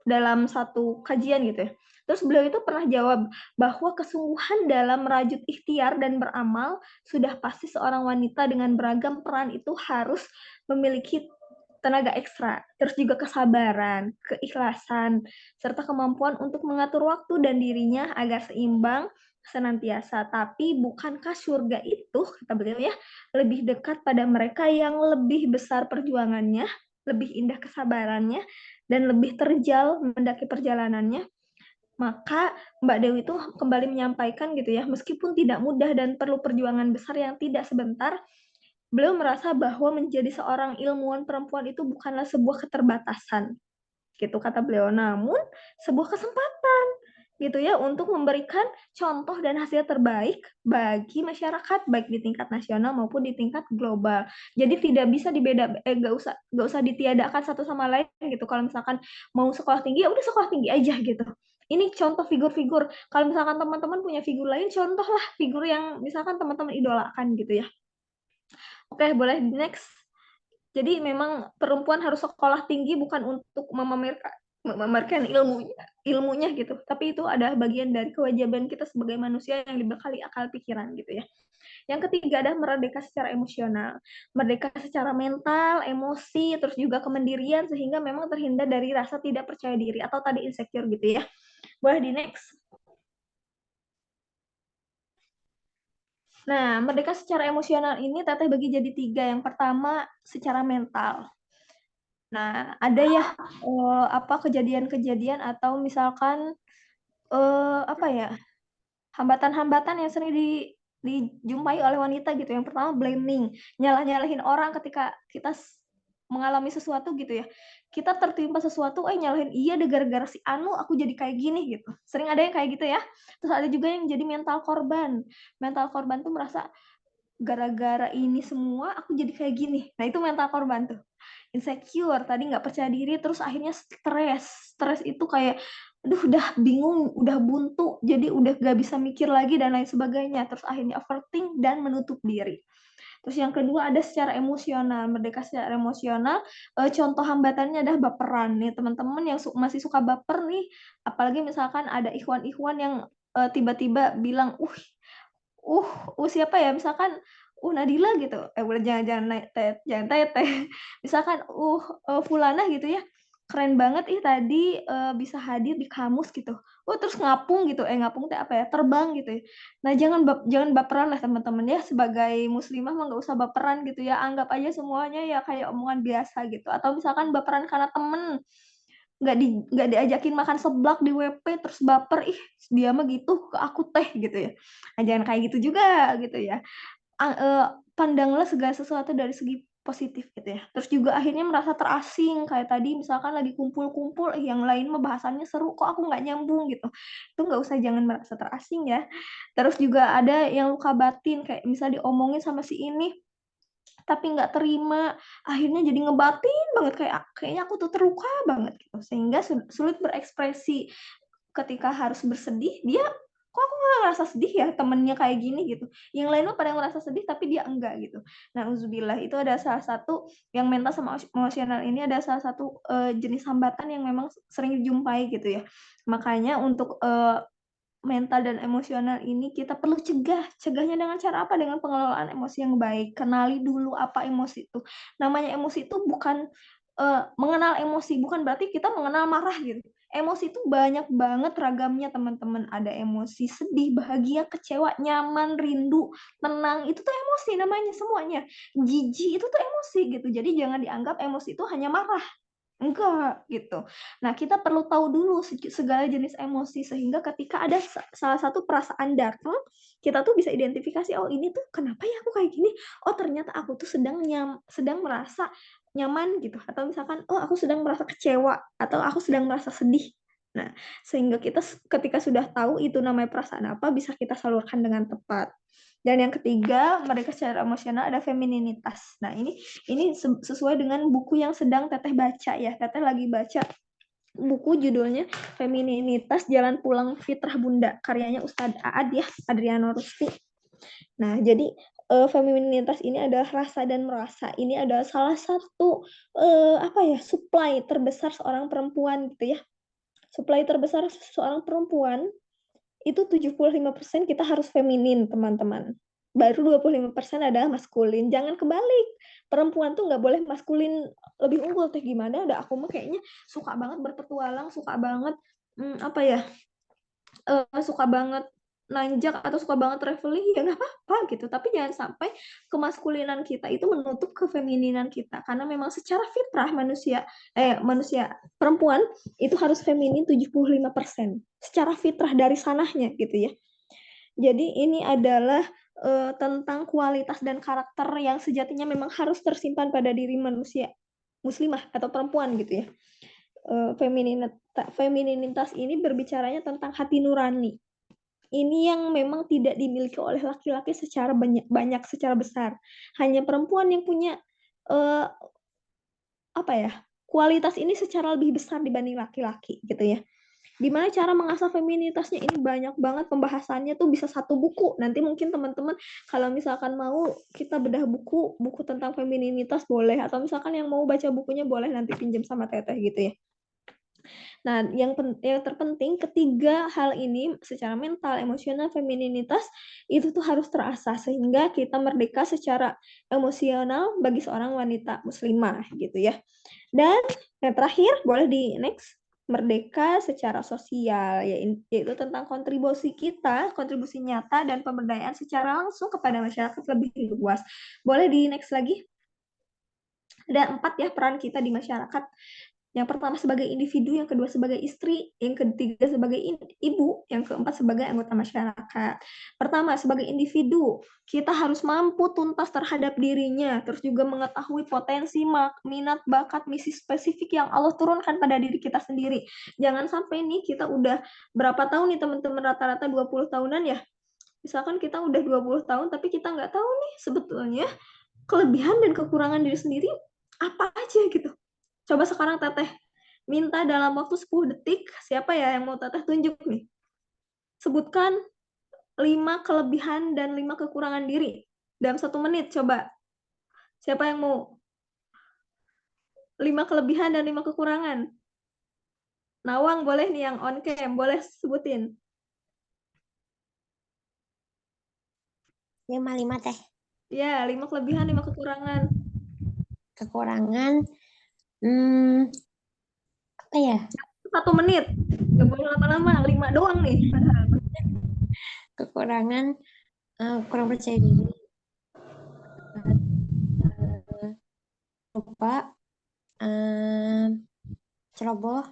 dalam satu kajian gitu ya. Terus beliau itu pernah jawab bahwa kesungguhan dalam merajut ikhtiar dan beramal sudah pasti seorang wanita dengan beragam peran itu harus memiliki tenaga ekstra, terus juga kesabaran, keikhlasan, serta kemampuan untuk mengatur waktu dan dirinya agar seimbang senantiasa. Tapi bukankah surga itu, kata beliau ya, lebih dekat pada mereka yang lebih besar perjuangannya, lebih indah kesabarannya, dan lebih terjal mendaki perjalanannya? Maka Mbak Dewi itu kembali menyampaikan gitu ya, meskipun tidak mudah dan perlu perjuangan besar yang tidak sebentar, beliau merasa bahwa menjadi seorang ilmuwan perempuan itu bukanlah sebuah keterbatasan, gitu kata beliau, namun sebuah kesempatan gitu ya untuk memberikan contoh dan hasil terbaik bagi masyarakat baik di tingkat nasional maupun di tingkat global. Jadi tidak bisa gak usah ditiadakan satu sama lain gitu. Kalau misalkan mau sekolah tinggi ya udah sekolah tinggi aja gitu. Ini contoh figur-figur. Kalau misalkan teman-teman punya figur lain, contohlah figur yang misalkan teman-teman idolakan gitu ya. Oke, boleh next. Jadi memang perempuan harus sekolah tinggi bukan untuk memamerkan ilmunya gitu, tapi itu adalah bagian dari kewajiban kita sebagai manusia yang dibekali akal pikiran gitu ya. Yang ketiga adalah merdeka secara emosional, merdeka secara mental, emosi, terus juga kemandirian, sehingga memang terhindar dari rasa tidak percaya diri atau tadi insecure gitu ya. Boleh di next. Nah, merdeka secara emosional ini Teteh bagi jadi 3. Yang pertama secara mental. Nah, ada ya kejadian-kejadian atau misalkan apa ya, hambatan-hambatan yang sering dijumpai oleh wanita gitu. Yang pertama blaming, nyalah-nyalahin orang ketika kita mengalami sesuatu gitu ya. Kita tertimpa sesuatu, nyalahin iya deh gara-gara si Anu aku jadi kayak gini gitu. Sering ada yang kayak gitu ya. Terus ada juga yang jadi mental korban. Mental korban tuh merasa gara-gara ini semua aku jadi kayak gini. Nah, itu mental korban tuh. Insecure, tadi nggak percaya diri, terus akhirnya stres. Stres itu kayak, aduh udah bingung, udah buntu, jadi udah gak bisa mikir lagi dan lain sebagainya. Terus akhirnya overthink dan menutup diri. Terus yang kedua ada secara emosional, merdeka secara emosional. Contoh hambatannya adalah baperan nih teman-teman yang masih suka baper nih, apalagi misalkan ada ikhwan-ikhwan yang tiba-tiba bilang, siapa ya, misalkan Nadila gitu, jangan teteh, misalkan Fulana gitu ya, keren banget tadi bisa hadir di kamus gitu, terus ngapung gitu, ngapung teh apa ya, terbang gitu ya. Nah, jangan baperan lah teman-teman ya, sebagai muslimah mah nggak usah baperan gitu ya, anggap aja semuanya ya kayak omongan biasa gitu. Atau misalkan baperan karena temen, nggak diajakin makan seblak di WP terus baper, dia mah gitu ke aku teh gitu ya. Nah, jangan kayak gitu juga gitu ya. Pandanglah segala sesuatu dari segi positif gitu ya. Terus juga akhirnya merasa terasing, kayak tadi misalkan lagi kumpul-kumpul, yang lain mah bahasannya seru, kok aku nggak nyambung gitu. Itu nggak usah, jangan merasa terasing ya. Terus juga ada yang luka batin, kayak misalnya diomongin sama si ini, tapi nggak terima, akhirnya jadi ngebatin banget, kayaknya aku tuh terluka banget gitu, sehingga sulit berekspresi ketika harus bersedih. Dia, kok aku nggak ngerasa sedih ya, temennya kayak gini gitu, yang lain mah pada ngerasa sedih tapi dia enggak gitu. Nah, uzubillah, itu ada salah satu yang mental sama emosional ini, ada salah satu jenis hambatan yang memang sering dijumpai gitu ya. Makanya untuk mental dan emosional ini kita perlu cegah. Cegahnya dengan cara apa? Dengan pengelolaan emosi yang baik. Kenali dulu apa emosi itu. Namanya emosi itu bukan mengenal emosi, bukan berarti kita mengenal marah gitu. Emosi itu banyak banget ragamnya teman-teman. Ada emosi sedih, bahagia, kecewa, nyaman, rindu, tenang. Itu tuh emosi namanya semuanya. Jijik itu tuh emosi gitu. Jadi jangan dianggap emosi itu hanya marah. Enggak, gitu. Nah, kita perlu tahu dulu segala jenis emosi, sehingga ketika ada salah satu perasaan datang, kita tuh bisa identifikasi, oh ini tuh kenapa ya aku kayak gini? Oh, ternyata aku tuh sedang merasa nyaman gitu. Atau misalkan, oh aku sedang merasa kecewa, atau aku sedang merasa sedih. Nah, sehingga kita ketika sudah tahu itu namanya perasaan apa, bisa kita salurkan dengan tepat. Dan yang ketiga, mereka secara emosional ada femininitas. Nah, ini sesuai dengan buku yang sedang Teteh baca ya. Teteh lagi baca buku judulnya Femininitas Jalan Pulang Fitrah Bunda, karyanya Ustadz Aad ya, Adriano Rusti. Nah, jadi femininitas ini adalah rasa dan merasa. Ini adalah salah satu supply terbesar seorang perempuan gitu ya. Supply terbesar seorang perempuan itu 75% kita harus feminin, teman-teman. Baru 25% adalah maskulin. Jangan kebalik. Perempuan tuh nggak boleh maskulin lebih unggul. Teh gimana? Udah aku mah kayaknya suka banget berpetualang, suka banget suka banget nanjak atau suka banget traveling, ya nggak apa-apa gitu. Tapi jangan sampai kemaskulinan kita itu menutup kefemininan kita. Karena memang secara fitrah manusia perempuan itu harus feminin 75%. Secara fitrah dari sanahnya gitu ya. Jadi ini adalah tentang kualitas dan karakter yang sejatinya memang harus tersimpan pada diri manusia muslimah atau perempuan gitu ya. Femininitas ini berbicaranya tentang hati nurani. Ini yang memang tidak dimiliki oleh laki-laki secara banyak secara besar. Hanya perempuan yang punya kualitas ini secara lebih besar dibanding laki-laki gitu ya. Gimana cara mengasah feminitasnya, ini banyak banget pembahasannya tuh, bisa satu buku. Nanti mungkin teman-teman kalau misalkan mau kita bedah buku tentang femininitas boleh, atau misalkan yang mau baca bukunya boleh nanti pinjam sama Teteh gitu ya. Nah, yang terpenting ketiga hal ini secara mental, emosional, femininitas itu tuh harus terasah sehingga kita merdeka secara emosional bagi seorang wanita muslimah gitu ya. Dan yang terakhir, boleh di next merdeka secara sosial, yaitu tentang kontribusi kita, kontribusi nyata dan pemberdayaan secara langsung kepada masyarakat lebih luas. Boleh di next lagi? Ada 4 ya peran kita di masyarakat. Yang pertama sebagai individu, yang kedua sebagai istri, yang ketiga sebagai ibu, yang keempat sebagai anggota masyarakat. Pertama, sebagai individu, kita harus mampu tuntas terhadap dirinya, terus juga mengetahui potensi, minat, bakat, misi spesifik yang Allah turunkan pada diri kita sendiri. Jangan sampai nih kita udah berapa tahun nih teman-teman, rata-rata 20 tahunan ya. Misalkan kita udah 20 tahun, tapi kita nggak tahu nih sebetulnya kelebihan dan kekurangan diri sendiri apa aja gitu. Coba sekarang Teteh minta dalam waktu 10 detik, siapa ya yang mau Teteh tunjuk nih? Sebutkan 5 kelebihan dan 5 kekurangan diri. Dalam 1 menit, coba. Siapa yang mau? 5 kelebihan dan 5 kekurangan. Nawang boleh nih yang on cam, boleh sebutin. 5 Teh. Ya, 5 kelebihan, 5 kekurangan. Kekurangan, apa ya? 1 menit. Nggak boleh lama-lama, 5 doang nih. Kekurangan, kurang percaya diri, lupa, ceroboh,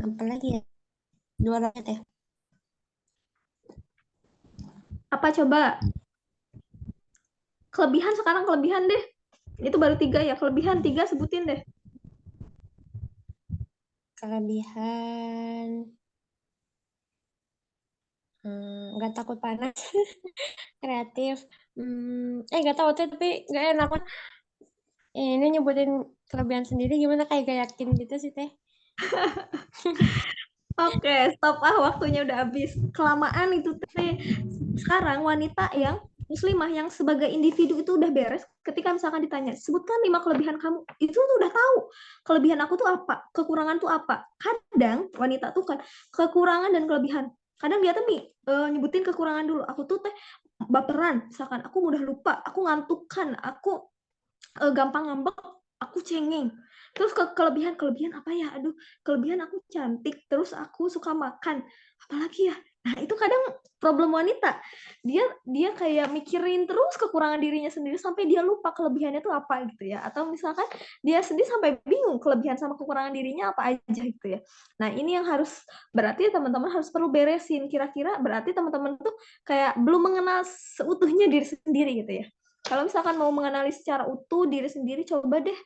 apa lagi ya? 2 lagi Teh. Apa coba? Kelebihan sekarang, kelebihan deh. Itu baru 3 ya, kelebihan 3 sebutin deh. Kelebihan, nggak takut panas, kreatif, nggak tahu Teh, tapi nggak enak. Ini nyebutin kelebihan sendiri gimana, kayak gak yakin gitu sih Teh. Oke, stop waktunya udah habis. Kelamaan itu Teh. Sekarang wanita yang muslimah yang sebagai individu itu udah beres. Ketika misalkan ditanya, sebutkan 5 kelebihan kamu, itu tuh udah tahu. Kelebihan aku tuh apa, kekurangan tuh apa. Kadang wanita tuh kan kekurangan dan kelebihan. Kadang dia tuh nyebutin kekurangan dulu. Aku tuh Teh baperan, misalkan aku mudah lupa, aku ngantukan, aku gampang ngambek, aku cengeng. Terus kelebihan apa ya? Aduh, kelebihan aku cantik, terus aku suka makan. Apalagi ya? Nah, itu kadang problem wanita. Dia kayak mikirin terus kekurangan dirinya sendiri sampai dia lupa kelebihannya itu apa gitu ya. Atau misalkan dia sendiri sampai bingung kelebihan sama kekurangan dirinya apa aja gitu ya. Nah, ini yang harus berarti teman-teman harus perlu beresin. Kira-kira berarti teman-teman tuh kayak belum mengenal seutuhnya diri sendiri gitu ya. Kalau misalkan mau mengenali secara utuh diri sendiri, coba deh.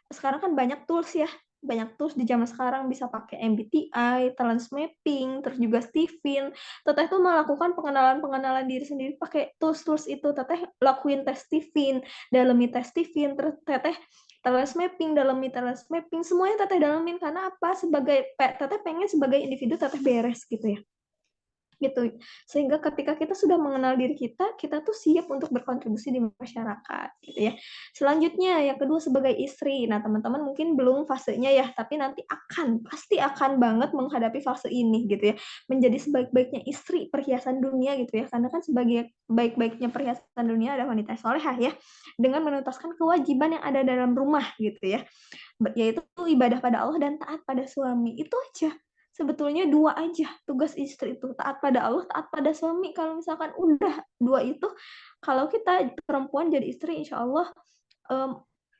Sekarang kan banyak tools ya. Banyak tools di zaman sekarang, bisa pakai MBTI, talent mapping, terus juga Stephen. Teteh tuh melakukan pengenalan diri sendiri pakai tools-tools itu. Teteh lakuin tes Stephen, dalami tes Stephen, terus Teteh talent mapping, dalami talent mapping, semuanya Teteh dalamin. Karena apa? Teteh pengen sebagai individu Teteh beres gitu ya. Gitu. Sehingga ketika kita sudah mengenal diri kita tuh siap untuk berkontribusi di masyarakat gitu ya. Selanjutnya yang kedua sebagai istri. Nah, teman-teman mungkin belum fasenya ya, tapi nanti pasti akan banget menghadapi fase ini gitu ya. Menjadi sebaik-baiknya istri perhiasan dunia gitu ya. Karena kan sebagai baik-baiknya perhiasan dunia ada wanita solehah ya, dengan menuntaskan kewajiban yang ada dalam rumah gitu ya. Yaitu ibadah pada Allah dan taat pada suami. Itu aja. Sebetulnya 2 aja tugas istri itu, taat pada Allah, taat pada suami. Kalau misalkan udah 2 itu, kalau kita perempuan jadi istri, insya Allah,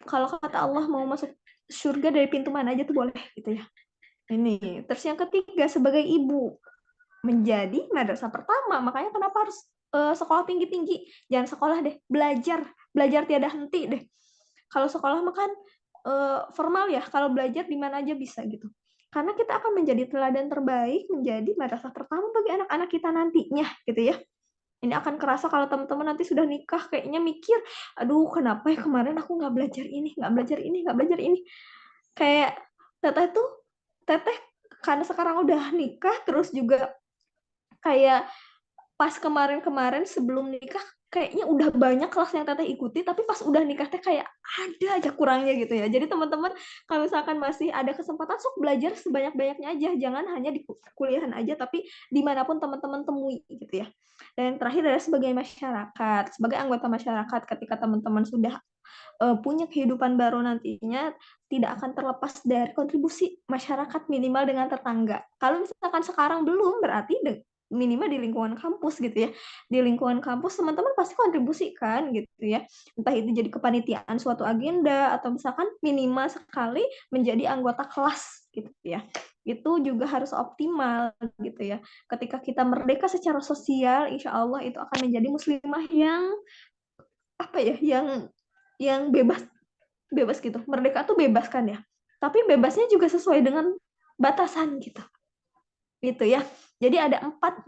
kalau kata Allah mau masuk surga dari pintu mana aja tuh boleh gitu ya. Ini. Terus yang ketiga sebagai ibu, menjadi madrasah pertama. Makanya kenapa harus sekolah tinggi-tinggi? Jangan sekolah deh, belajar tiada henti deh. Kalau sekolah makan formal ya, kalau belajar di mana aja bisa gitu. Karena kita akan menjadi teladan terbaik, menjadi madrasah pertama bagi anak-anak kita nantinya, gitu ya. Ini akan kerasa kalau teman-teman nanti sudah nikah, kayaknya mikir, aduh kenapa ya kemarin aku nggak belajar ini, nggak belajar ini, nggak belajar ini. Kayak teteh karena sekarang udah nikah, terus juga kayak pas kemarin sebelum nikah, kayaknya udah banyak kelas yang teteh ikuti, tapi pas udah nikah teh kayak ada aja kurangnya gitu ya. Jadi teman-teman kalau misalkan masih ada kesempatan, sok belajar sebanyak-banyaknya aja, jangan hanya di kuliahan aja, tapi dimanapun teman-teman temui gitu ya. Dan yang terakhir adalah sebagai masyarakat, sebagai anggota masyarakat, ketika teman-teman sudah punya kehidupan baru nantinya, tidak akan terlepas dari kontribusi masyarakat minimal dengan tetangga. Kalau misalkan sekarang belum, berarti minimal di lingkungan kampus gitu ya. Di lingkungan kampus teman-teman pasti kontribusikan gitu ya. Entah itu jadi kepanitiaan suatu agenda atau misalkan minimal sekali menjadi anggota kelas gitu ya. Itu juga harus optimal gitu ya. Ketika kita merdeka secara sosial, insya Allah itu akan menjadi muslimah yang apa ya, yang bebas gitu. Merdeka tuh bebas kan ya. Tapi bebasnya juga sesuai dengan batasan gitu. Gitu ya. Jadi ada 4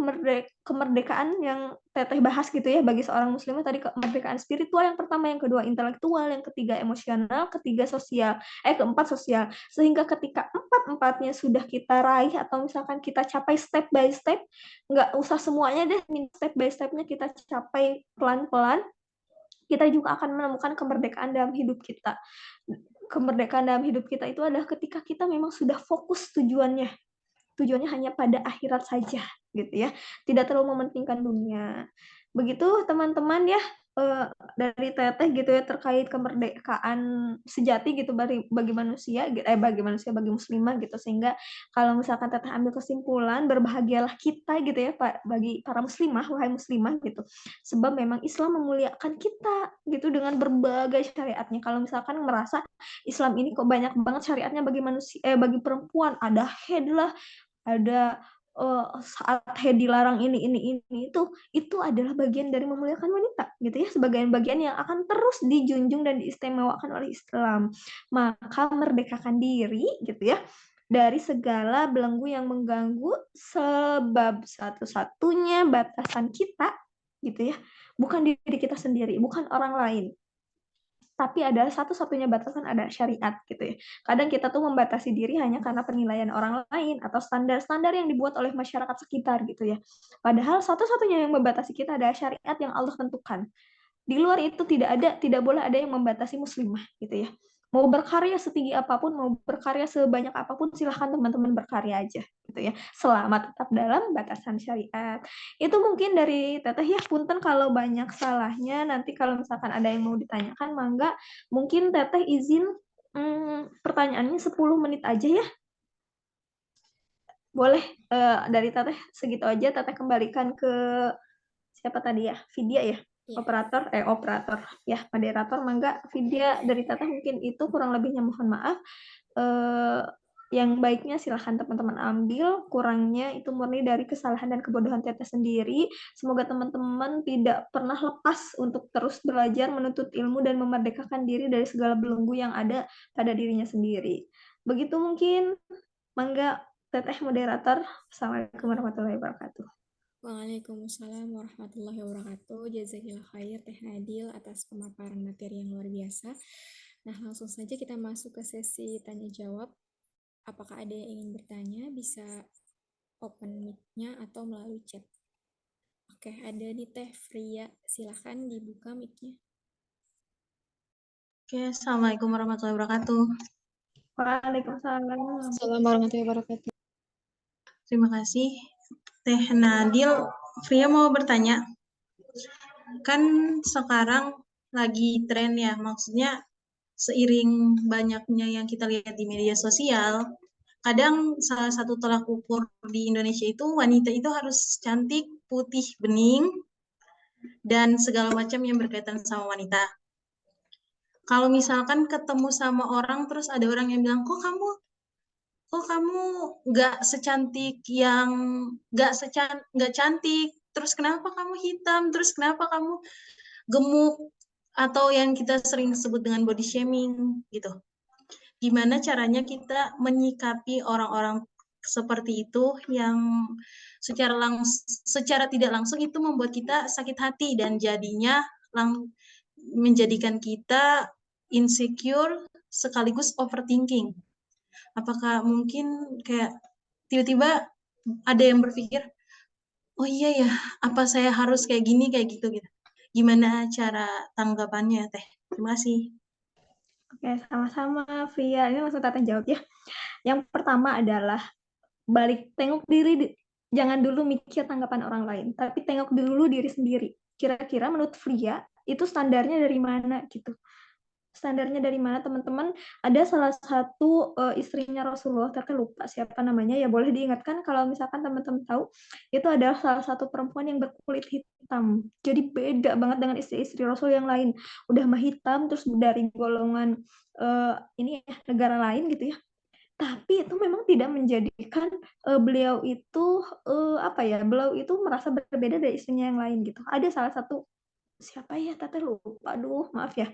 kemerdekaan yang teteh bahas gitu ya bagi seorang muslimah. Tadi kemerdekaan spiritual yang pertama, yang kedua intelektual, yang ketiga emosional, ketiga sosial, keempat sosial. Sehingga ketika empat-empatnya sudah kita raih atau misalkan kita capai step by step, nggak usah semuanya deh, step by stepnya kita capai pelan-pelan, kita juga akan menemukan kemerdekaan dalam hidup kita. Kemerdekaan dalam hidup kita itu adalah ketika kita memang sudah fokus tujuannya hanya pada akhirat saja gitu ya, tidak terlalu mementingkan dunia. Begitu teman-teman ya, dari teteh gitu ya terkait kemerdekaan sejati gitu bagi manusia, bagi muslimah gitu. Sehingga kalau misalkan teteh ambil kesimpulan, berbahagialah kita gitu ya Pak, bagi para muslimah, wahai muslimah gitu, sebab memang Islam memuliakan kita gitu dengan berbagai syariatnya. Kalau misalkan merasa Islam ini kok banyak banget syariatnya bagi manusia, bagi perempuan, ada haid lah, ada saat haid dilarang ini itu adalah bagian dari memuliakan wanita gitu ya, sebagian bagian yang akan terus dijunjung dan diistimewakan oleh Islam. Maka merdekakan diri gitu ya dari segala belenggu yang mengganggu, sebab satu-satunya batasan kita gitu ya bukan diri kita sendiri, bukan orang lain, tapi adalah satu-satunya batasan ada syariat gitu ya. Kadang kita tuh membatasi diri hanya karena penilaian orang lain atau standar-standar yang dibuat oleh masyarakat sekitar gitu ya. Padahal satu-satunya yang membatasi kita adalah syariat yang Allah tentukan. Di luar itu tidak boleh ada yang membatasi muslimah gitu ya. Mau berkarya setinggi apapun, mau berkarya sebanyak apapun, silahkan teman-teman berkarya aja gitu ya. Selama tetap dalam batasan syariat. Itu mungkin dari teteh ya, punten kalau banyak salahnya. Nanti kalau misalkan ada yang mau ditanyakan, mangga mungkin teteh izin pertanyaannya 10 menit aja ya. Boleh dari teteh segitu aja, teteh kembalikan ke siapa tadi ya? Vidya ya? Operator ya, moderator. Mangga Vidya dari Tata mungkin itu, kurang lebihnya mohon maaf. Yang baiknya silahkan teman-teman ambil, kurangnya itu murni dari kesalahan dan kebodohan Teteh sendiri. Semoga teman-teman tidak pernah lepas untuk terus belajar, menuntut ilmu, dan memerdekakan diri dari segala belenggu yang ada pada dirinya sendiri. Begitu mungkin, mangga Teteh moderator. Assalamualaikum warahmatullahi wabarakatuh. Waalaikumsalam warahmatullahi wabarakatuh. Jazakillah khair Teh Nadil atas pemaparan materi yang luar biasa. Nah, langsung saja kita masuk ke sesi tanya jawab. Apakah ada yang ingin bertanya? Bisa open mic-nya atau melalui chat. Oke, ada nih Teh Fria. Silahkan dibuka mic-nya. Oke, Assalamualaikum warahmatullahi wabarakatuh. Waalaikumsalam. Assalamualaikum warahmatullahi wabarakatuh. Terima kasih. Teh Nadil, Fria mau bertanya. Kan sekarang lagi tren ya, maksudnya seiring banyaknya yang kita lihat di media sosial, kadang salah satu tolak ukur di Indonesia itu wanita itu harus cantik, putih, bening, dan segala macam yang berkaitan sama wanita. Kalau misalkan ketemu sama orang, terus ada orang yang bilang, kok kamu nggak secantik yang nggak cantik, terus kenapa kamu hitam, terus kenapa kamu gemuk, atau yang kita sering sebut dengan body shaming gitu. Gimana caranya kita menyikapi orang-orang seperti itu yang secara tidak langsung itu membuat kita sakit hati dan jadinya menjadikan kita insecure sekaligus overthinking. Apakah mungkin kayak tiba-tiba ada yang berpikir, oh iya ya, apa saya harus kayak gini, kayak gitu gitu. Gimana cara tanggapannya, Teh? Terima kasih. Oke, sama-sama Via. Ini langsung Tata jawab ya. Yang pertama adalah tengok diri, jangan dulu mikir tanggapan orang lain, tapi tengok dulu diri sendiri. Kira-kira menurut Via itu standarnya dari mana gitu. Standarnya dari mana, teman-teman? Ada salah satu istrinya Rasulullah, tapi lupa siapa namanya, ya boleh diingatkan kalau misalkan teman-teman tahu, itu adalah salah satu perempuan yang berkulit hitam. Jadi beda banget dengan istri-istri Rasul yang lain. Udah mah hitam, terus dari golongan ini ya, negara lain gitu ya. Tapi itu memang tidak menjadikan beliau itu beliau itu merasa berbeda dari istrinya yang lain gitu. Ada salah satu, siapa ya, Tata lupa, aduh maaf ya.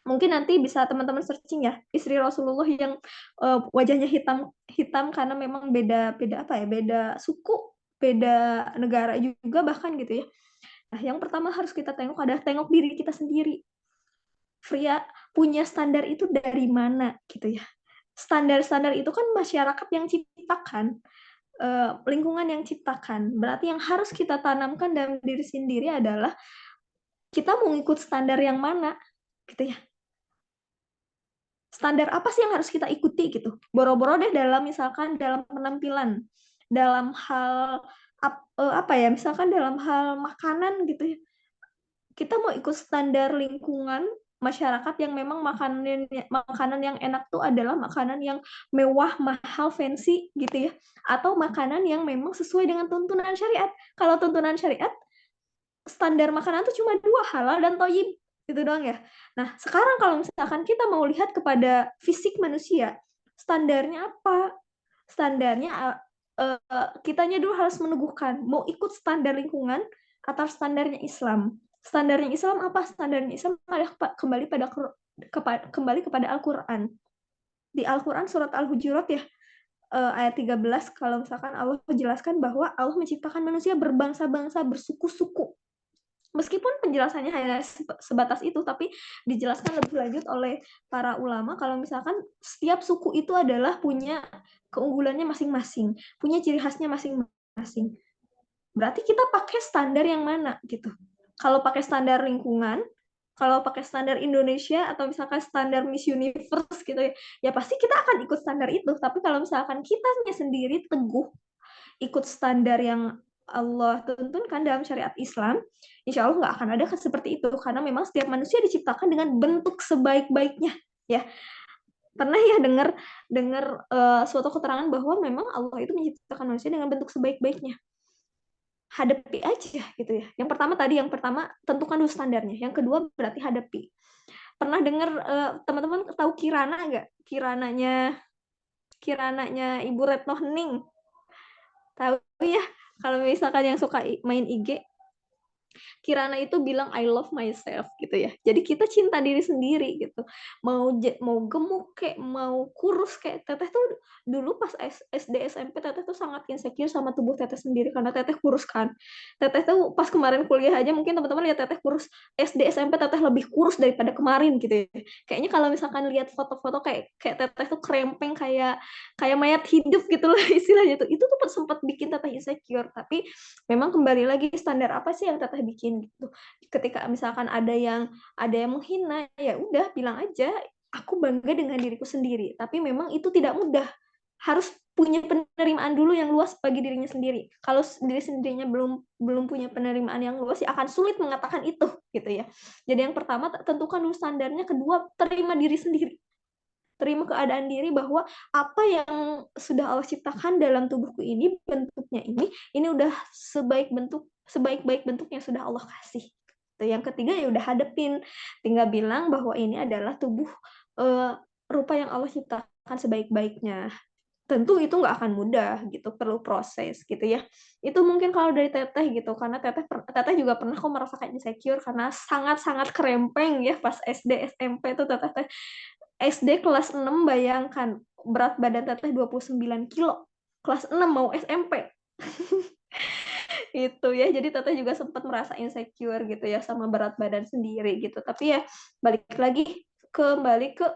Mungkin nanti bisa teman-teman searching ya, istri Rasulullah yang wajahnya hitam karena memang beda suku, beda negara juga bahkan gitu ya. Nah, yang pertama harus kita tengok adalah tengok diri kita sendiri. Via punya standar itu dari mana gitu ya. Standar-standar itu kan masyarakat yang ciptakan, lingkungan yang ciptakan. Berarti yang harus kita tanamkan dalam diri sendiri adalah kita mau ngikut standar yang mana gitu ya. Standar apa sih yang harus kita ikuti gitu. Boro-boro deh misalkan dalam penampilan, dalam hal misalkan dalam hal makanan gitu ya. Kita mau ikut standar lingkungan masyarakat yang memang makanan yang enak tuh adalah makanan yang mewah, mahal, fancy gitu ya. Atau makanan yang memang sesuai dengan tuntunan syariat. Kalau tuntunan syariat, standar makanan tuh cuma 2, halal dan thayyib. Itu doang ya. Nah, sekarang kalau misalkan kita mau lihat kepada fisik manusia, standarnya apa? Standarnya kitanya dulu harus meneguhkan mau ikut standar lingkungan atau standarnya Islam. Standarnya Islam apa? Standarnya Islam adalah kembali kepada Al-Qur'an. Di Al-Qur'an surat Al-Hujurat ya, ayat 13, kalau misalkan Allah menjelaskan bahwa Allah menciptakan manusia berbangsa-bangsa, bersuku-suku. Meskipun penjelasannya hanya sebatas itu, tapi dijelaskan lebih lanjut oleh para ulama kalau misalkan setiap suku itu adalah punya keunggulannya masing-masing, punya ciri khasnya masing-masing. Berarti kita pakai standar yang mana gitu. Kalau pakai standar lingkungan, kalau pakai standar Indonesia atau misalkan standar Miss Universe gitu ya pasti kita akan ikut standar itu. Tapi kalau misalkan kitanya sendiri teguh ikut standar yang Allah tuntunkan dalam syariat Islam, insya Allah nggak akan ada seperti itu, karena memang setiap manusia diciptakan dengan bentuk sebaik-baiknya. Ya, pernah ya dengar suatu keterangan bahwa memang Allah itu menciptakan manusia dengan bentuk sebaik-baiknya. Hadapi aja gitu ya. Yang pertama tentukan dulu standarnya. Yang kedua berarti hadapi. Pernah dengar teman-teman tahu Kirana nggak? Kirananya Ibu Retno Hening. Tahu ya, kalau misalkan yang suka main IG, Kirana itu bilang I love myself gitu ya. Jadi kita cinta diri sendiri gitu. Mau gemuk kayak, mau kurus kayak, Teteh tuh dulu pas SD SMP Teteh tuh sangat insecure sama tubuh Teteh sendiri karena Teteh kurus kan. Teteh tuh pas kemarin kuliah aja mungkin teman-teman lihat Teteh kurus, SD SMP Teteh lebih kurus daripada kemarin gitu ya. Kayaknya kalau misalkan lihat foto-foto kayak Teteh tuh krempeng kayak mayat hidup gitu lah istilahnya tuh. Itu tuh sempat bikin Teteh insecure, tapi memang kembali lagi standar apa sih yang Teteh bikin gitu. Ketika misalkan ada yang menghina, ya udah bilang aja aku bangga dengan diriku sendiri. Tapi memang itu tidak mudah. Harus punya penerimaan dulu yang luas bagi dirinya sendiri. Kalau diri sendirinya belum punya penerimaan yang luas, ya akan sulit mengatakan itu gitu ya. Jadi yang pertama tentukan dulu standarnya, kedua terima diri sendiri. Terima keadaan diri bahwa apa yang sudah Allah ciptakan dalam tubuhku ini, bentuknya ini udah sebaik-baik bentuk yang sudah Allah kasih. Yang ketiga ya udah hadepin, tinggal bilang bahwa ini adalah tubuh rupa yang Allah ciptakan sebaik-baiknya. Tentu itu nggak akan mudah gitu, perlu proses gitu ya. Itu mungkin kalau dari Teteh gitu, karena Teteh juga pernah kok merasakan insecure karena sangat-sangat krempeng ya pas SD SMP tuh Teteh SD kelas 6, bayangkan berat badan Teteh 29 kilo. Kelas 6 mau SMP. Itu ya, jadi Teteh juga sempat merasa insecure gitu ya sama berat badan sendiri gitu. Tapi ya balik lagi kembali ke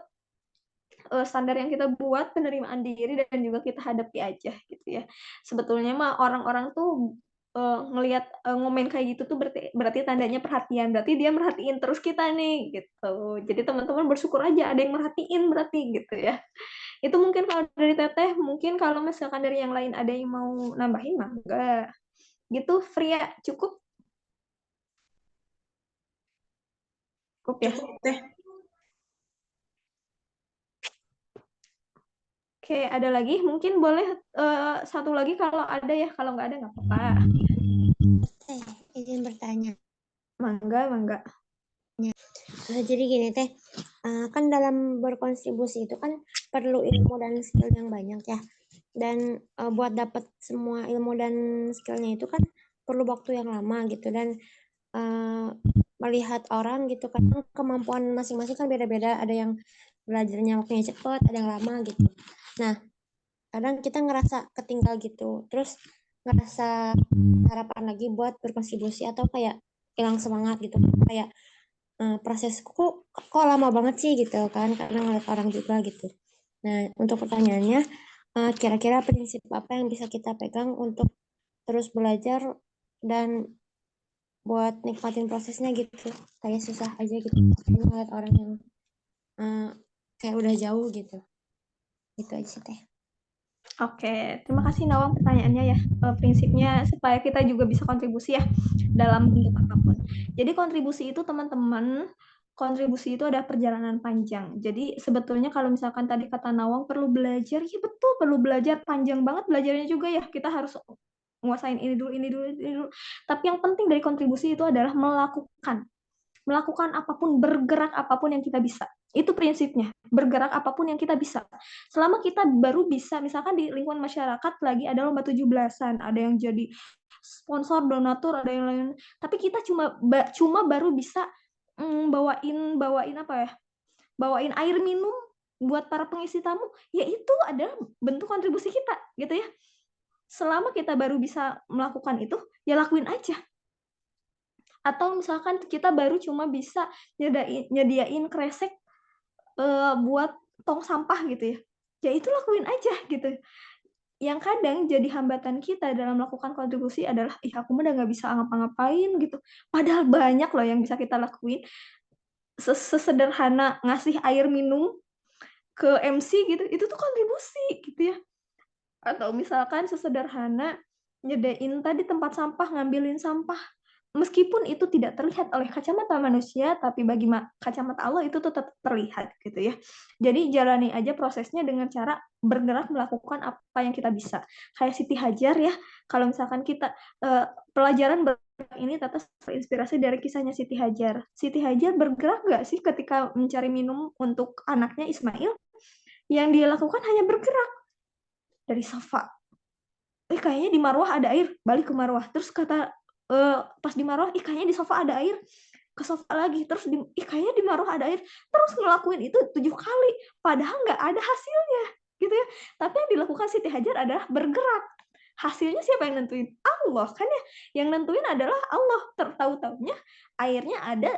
standar yang kita buat, penerimaan diri dan juga kita hadapi aja gitu ya. Sebetulnya mah orang-orang tuh ngelihat ngomen kayak gitu tuh berarti tandanya perhatian, berarti dia merhatiin terus kita nih gitu. Jadi teman-teman bersyukur aja ada yang merhatiin berarti gitu ya. Itu mungkin kalau dari Teteh, mungkin kalau misalkan dari yang lain ada yang mau nambahin mah enggak. Gitu, Fria, cukup? Cukup ya? Cukup teh. Oke, ada lagi? Mungkin boleh satu lagi kalau ada ya, kalau nggak ada nggak apa-apa. Izin bertanya. Mangga. Jadi gini teh, kan dalam berkontribusi itu kan perlu ilmu dan skill yang banyak ya. Dan buat dapat semua ilmu dan skillnya itu kan perlu waktu yang lama gitu. Dan melihat orang gitu kan kemampuan masing-masing kan beda-beda. Ada yang belajarnya waktunya cepat, ada yang lama gitu. Nah, kadang kita ngerasa ketinggal gitu. Terus ngerasa harapan lagi buat berkontribusi atau kayak hilang semangat gitu. Kayak prosesku kok lama banget sih gitu kan, karena ngeliat orang juga gitu. Nah, untuk pertanyaannya, kira-kira prinsip apa yang bisa kita pegang untuk terus belajar dan buat nikmatin prosesnya gitu. Kayak susah aja gitu ngeliat orang yang kayak udah jauh gitu. Gitu aja sih teh. Oke, terima kasih Nawang pertanyaannya ya. Prinsipnya supaya kita juga bisa kontribusi ya dalam bentuk apapun. Jadi kontribusi itu teman-teman, kontribusi itu ada perjalanan panjang. Jadi sebetulnya kalau misalkan tadi kata Nawang perlu belajar, ya betul perlu belajar, panjang banget belajarnya juga ya. Kita harus nguasain ini dulu. Tapi yang penting dari kontribusi itu adalah melakukan apapun, bergerak apapun yang kita bisa. Itu prinsipnya, bergerak apapun yang kita bisa. Selama kita baru bisa, misalkan di lingkungan masyarakat lagi ada lomba 17-an, ada yang jadi sponsor, donatur, ada yang lain. Tapi kita cuma baru bisa bawain apa ya? Bawain air minum buat para pengisi tamu, ya itu adalah bentuk kontribusi kita, gitu ya. Selama kita baru bisa melakukan itu, ya lakuin aja. Atau misalkan kita baru cuma bisa nyediain kresek buat tong sampah gitu ya. Ya itu lakuin aja gitu. Yang kadang jadi hambatan kita dalam melakukan kontribusi adalah, ih aku mah udah nggak bisa ngapa-ngapain gitu. Padahal banyak loh yang bisa kita lakuin. Sesederhana ngasih air minum ke MC gitu, itu tuh kontribusi gitu ya. Atau misalkan sesederhana nyedain tadi tempat sampah, ngambilin sampah. Meskipun itu tidak terlihat oleh kacamata manusia, tapi bagi kacamata Allah itu tetap terlihat gitu ya. Jadi jalani aja prosesnya dengan cara bergerak melakukan apa yang kita bisa. Kayak Siti Hajar ya, kalau misalkan kita pelajaran bergerak ini tetap terinspirasi dari kisahnya Siti Hajar. Siti Hajar bergerak nggak sih ketika mencari minum untuk anaknya Ismail? Yang dia lakukan hanya bergerak dari sofa. Kayaknya di Marwah ada air, balik ke Marwah. Terus kata pas di Marwah, kayaknya di sofa ada air, ke sofa lagi. Terus kayaknya di Marwah ada air, terus ngelakuin itu 7 kali, padahal nggak ada hasilnya, gitu ya. Tapi yang dilakukan Siti Hajar adalah bergerak. Hasilnya siapa yang nentuin? Allah kan ya. Yang nentuin adalah Allah. Tahu-taunya airnya ada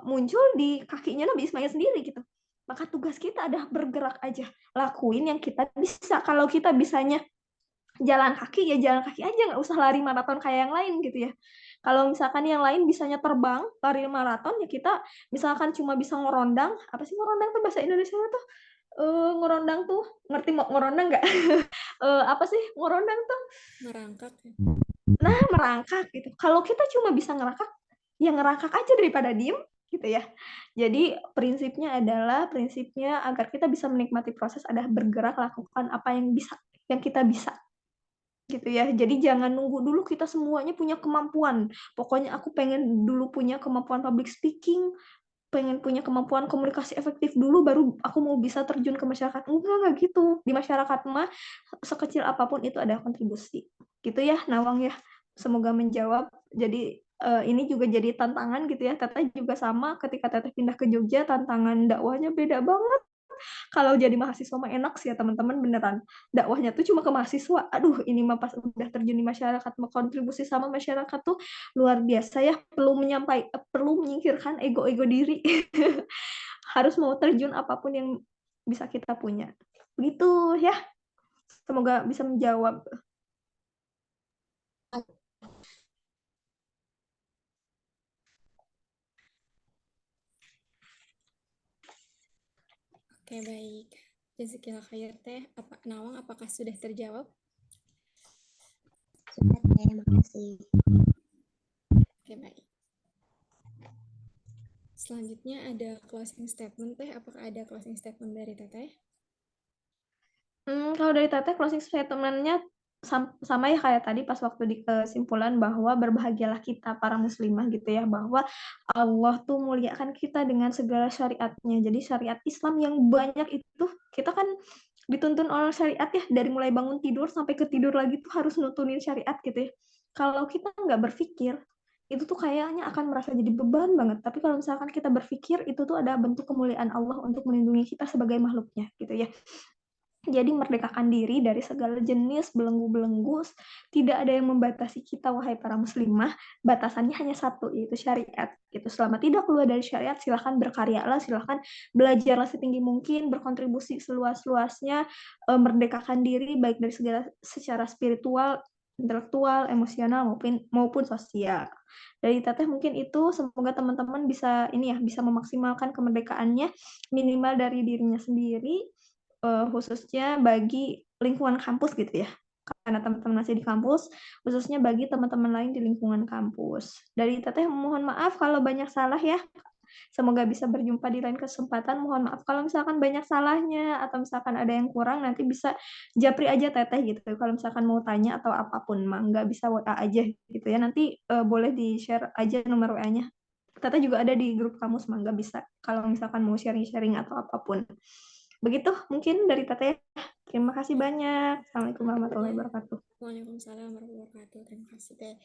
muncul di kakinya Nabi Ismail sendiri gitu. Maka tugas kita adalah bergerak aja, lakuin yang kita bisa. Kalau kita bisanya jalan kaki, ya jalan kaki aja, nggak usah lari maraton kayak yang lain gitu ya. Kalau misalkan yang lain bisanya terbang, lari maraton, ya kita misalkan cuma bisa ngerondang. Apa sih ngerondang tuh bahasa Indonesia tuh? Ngerondang tuh, ngerti mau ngerondang nggak? Apa sih ngerondang tuh? Merangkak ya. Nah, merangkak gitu. Kalau kita cuma bisa ngerangkak, ya ngerangkak aja daripada diem gitu ya. Jadi prinsipnya agar kita bisa menikmati proses adalah bergerak, lakukan apa yang kita bisa gitu ya. Jadi jangan nunggu dulu kita semuanya punya kemampuan. Pokoknya aku pengen dulu punya kemampuan public speaking, pengen punya kemampuan komunikasi efektif dulu baru aku mau bisa terjun ke masyarakat. Enggak gitu. Di masyarakat mah sekecil apapun itu ada kontribusi. Gitu ya, Nawang ya. Semoga menjawab. Jadi ini juga jadi tantangan gitu ya. Teteh juga sama ketika Teteh pindah ke Jogja, tantangan dakwahnya beda banget. Kalau jadi mahasiswa mah enak sih ya teman-teman, beneran. Dakwahnya tuh cuma ke mahasiswa. Aduh, ini mah pas udah terjun di masyarakat, mau kontribusi sama masyarakat tuh luar biasa ya. Perlu menyingkirkan ego-ego diri. Harus mau terjun apapun yang bisa kita punya. Begitu ya. Semoga bisa menjawab. Oke, baik. Jazakallah khair Teh. Nawang, apakah sudah terjawab? Sudah, Teh. Makasih. Oke, baik. Selanjutnya ada closing statement Teh. Apakah ada closing statement dari Teteh? Kalau dari Teteh closing statement-nya sama ya kayak tadi pas waktu di kesimpulan bahwa berbahagialah kita para muslimah gitu ya, bahwa Allah tuh muliakan kita dengan segala syariatnya. Jadi syariat Islam yang banyak itu kita kan dituntun oleh syariat ya, dari mulai bangun tidur sampai ke tidur lagi tuh harus nutunin syariat gitu ya. Kalau kita nggak berpikir itu tuh kayaknya akan merasa jadi beban banget. Tapi kalau misalkan kita berpikir itu tuh ada bentuk kemuliaan Allah untuk melindungi kita sebagai makhluknya gitu ya. Jadi merdekakan diri dari segala jenis belenggu-belenggu, tidak ada yang membatasi kita wahai para muslimah, batasannya hanya satu, yaitu syariat. Gitu. Selama tidak keluar dari syariat, silahkan berkaryalah, silahkan belajarlah setinggi mungkin, berkontribusi seluas-luasnya, merdekakan diri baik dari segala secara spiritual, intelektual, emosional maupun sosial. Dari Teteh mungkin itu, semoga teman-teman bisa bisa memaksimalkan kemerdekaannya minimal dari dirinya sendiri, khususnya bagi lingkungan kampus gitu ya. Karena teman-teman masih di kampus, khususnya bagi teman-teman lain di lingkungan kampus. Dari Teteh mohon maaf kalau banyak salah ya. Semoga bisa berjumpa di lain kesempatan. Mohon maaf kalau misalkan banyak salahnya atau misalkan ada yang kurang, nanti bisa japri aja Teteh gitu. Kalau misalkan mau tanya atau apapun, nggak bisa WA aja gitu ya. Nanti boleh di-share aja nomor WA-nya. Teteh juga ada di grup kamus, nggak bisa kalau misalkan mau sharing-sharing atau apapun. Begitu mungkin dari Teteh. Terima kasih banyak. Assalamualaikum warahmatullahi wabarakatuh. Waalaikumsalam warahmatullahi wabarakatuh. Terima kasih Teh.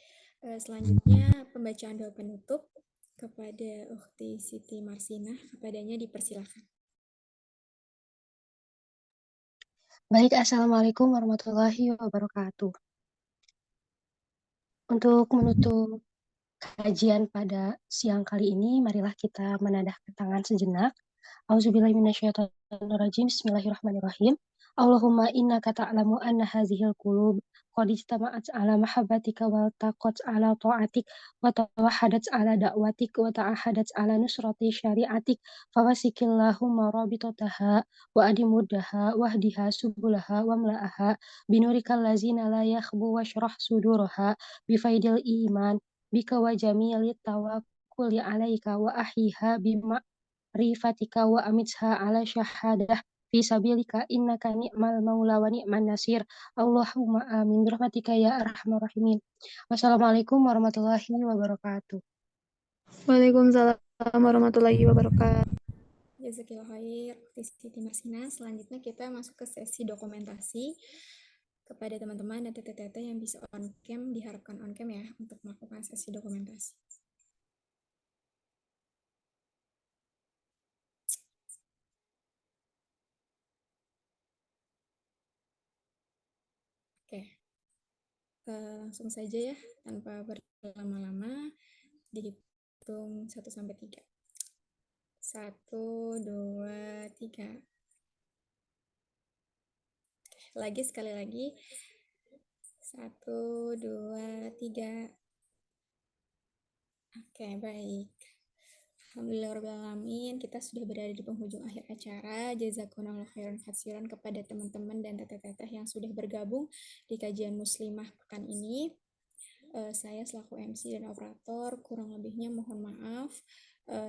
Selanjutnya pembacaan doa penutup kepada Ukhti Siti Marsinah. Kepadanya dipersilakan. Baik, Assalamualaikum warahmatullahi wabarakatuh. Untuk menutup kajian pada siang kali ini, marilah kita menadahkan tangan sejenak. Auzubillahi minasyaitonirrajim. Bismillahirrahmanirrahim. Allahumma innaka ta'lamu anna hazihil qulub qad ijtama'at ala mahabbatika wa taqat ala ta'atik wa tawahadat ala da'watik wa ta'ahadat ala nusrati syariatik fawasikillahumma rabitataha wa adimuddaha wahdiha subulaha wa mla'aha binurikal lazina la yakhbu washrah suduraha bifaidil iman bika wa jamilit tawakkuli alaika wa ahyiha bima rifatika wa amitha ala syahadah fi sabilika innaka ni'mal maula wa ni'man nasir. Allahumma amin rahmatika ya arhamar rahimin. Wassalamualaikum warahmatullahi wabarakatuh. Waalaikumsalam warahmatullahi wabarakatuh. Jazakallah khair Ukhti Siti Marsinah. Selanjutnya kita masuk ke sesi dokumentasi. Kepada teman-teman dan teteh-teteh yang bisa on cam, diharapkan on cam ya untuk melakukan sesi dokumentasi. Oke, langsung saja ya, tanpa berlama-lama, dihitung 1-3. 1, 2, 3. Lagi, sekali lagi. 1, 2, 3. Oke, baik. Alhamdulillahirrahmanirrahim, kita sudah berada di penghujung akhir acara. Jazakumullah khairan katsiran kepada teman-teman dan teteh-teteh yang sudah bergabung di kajian muslimah pekan ini. Saya selaku MC dan operator, kurang lebihnya mohon maaf.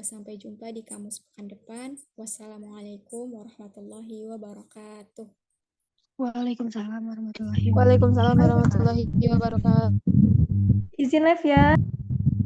Sampai jumpa di kamus pekan depan. Wassalamualaikum warahmatullahi wabarakatuh. Waalaikumsalam warahmatullahi Waalaikumsalam warahmatullahi wabarakatuh. Izin live ya.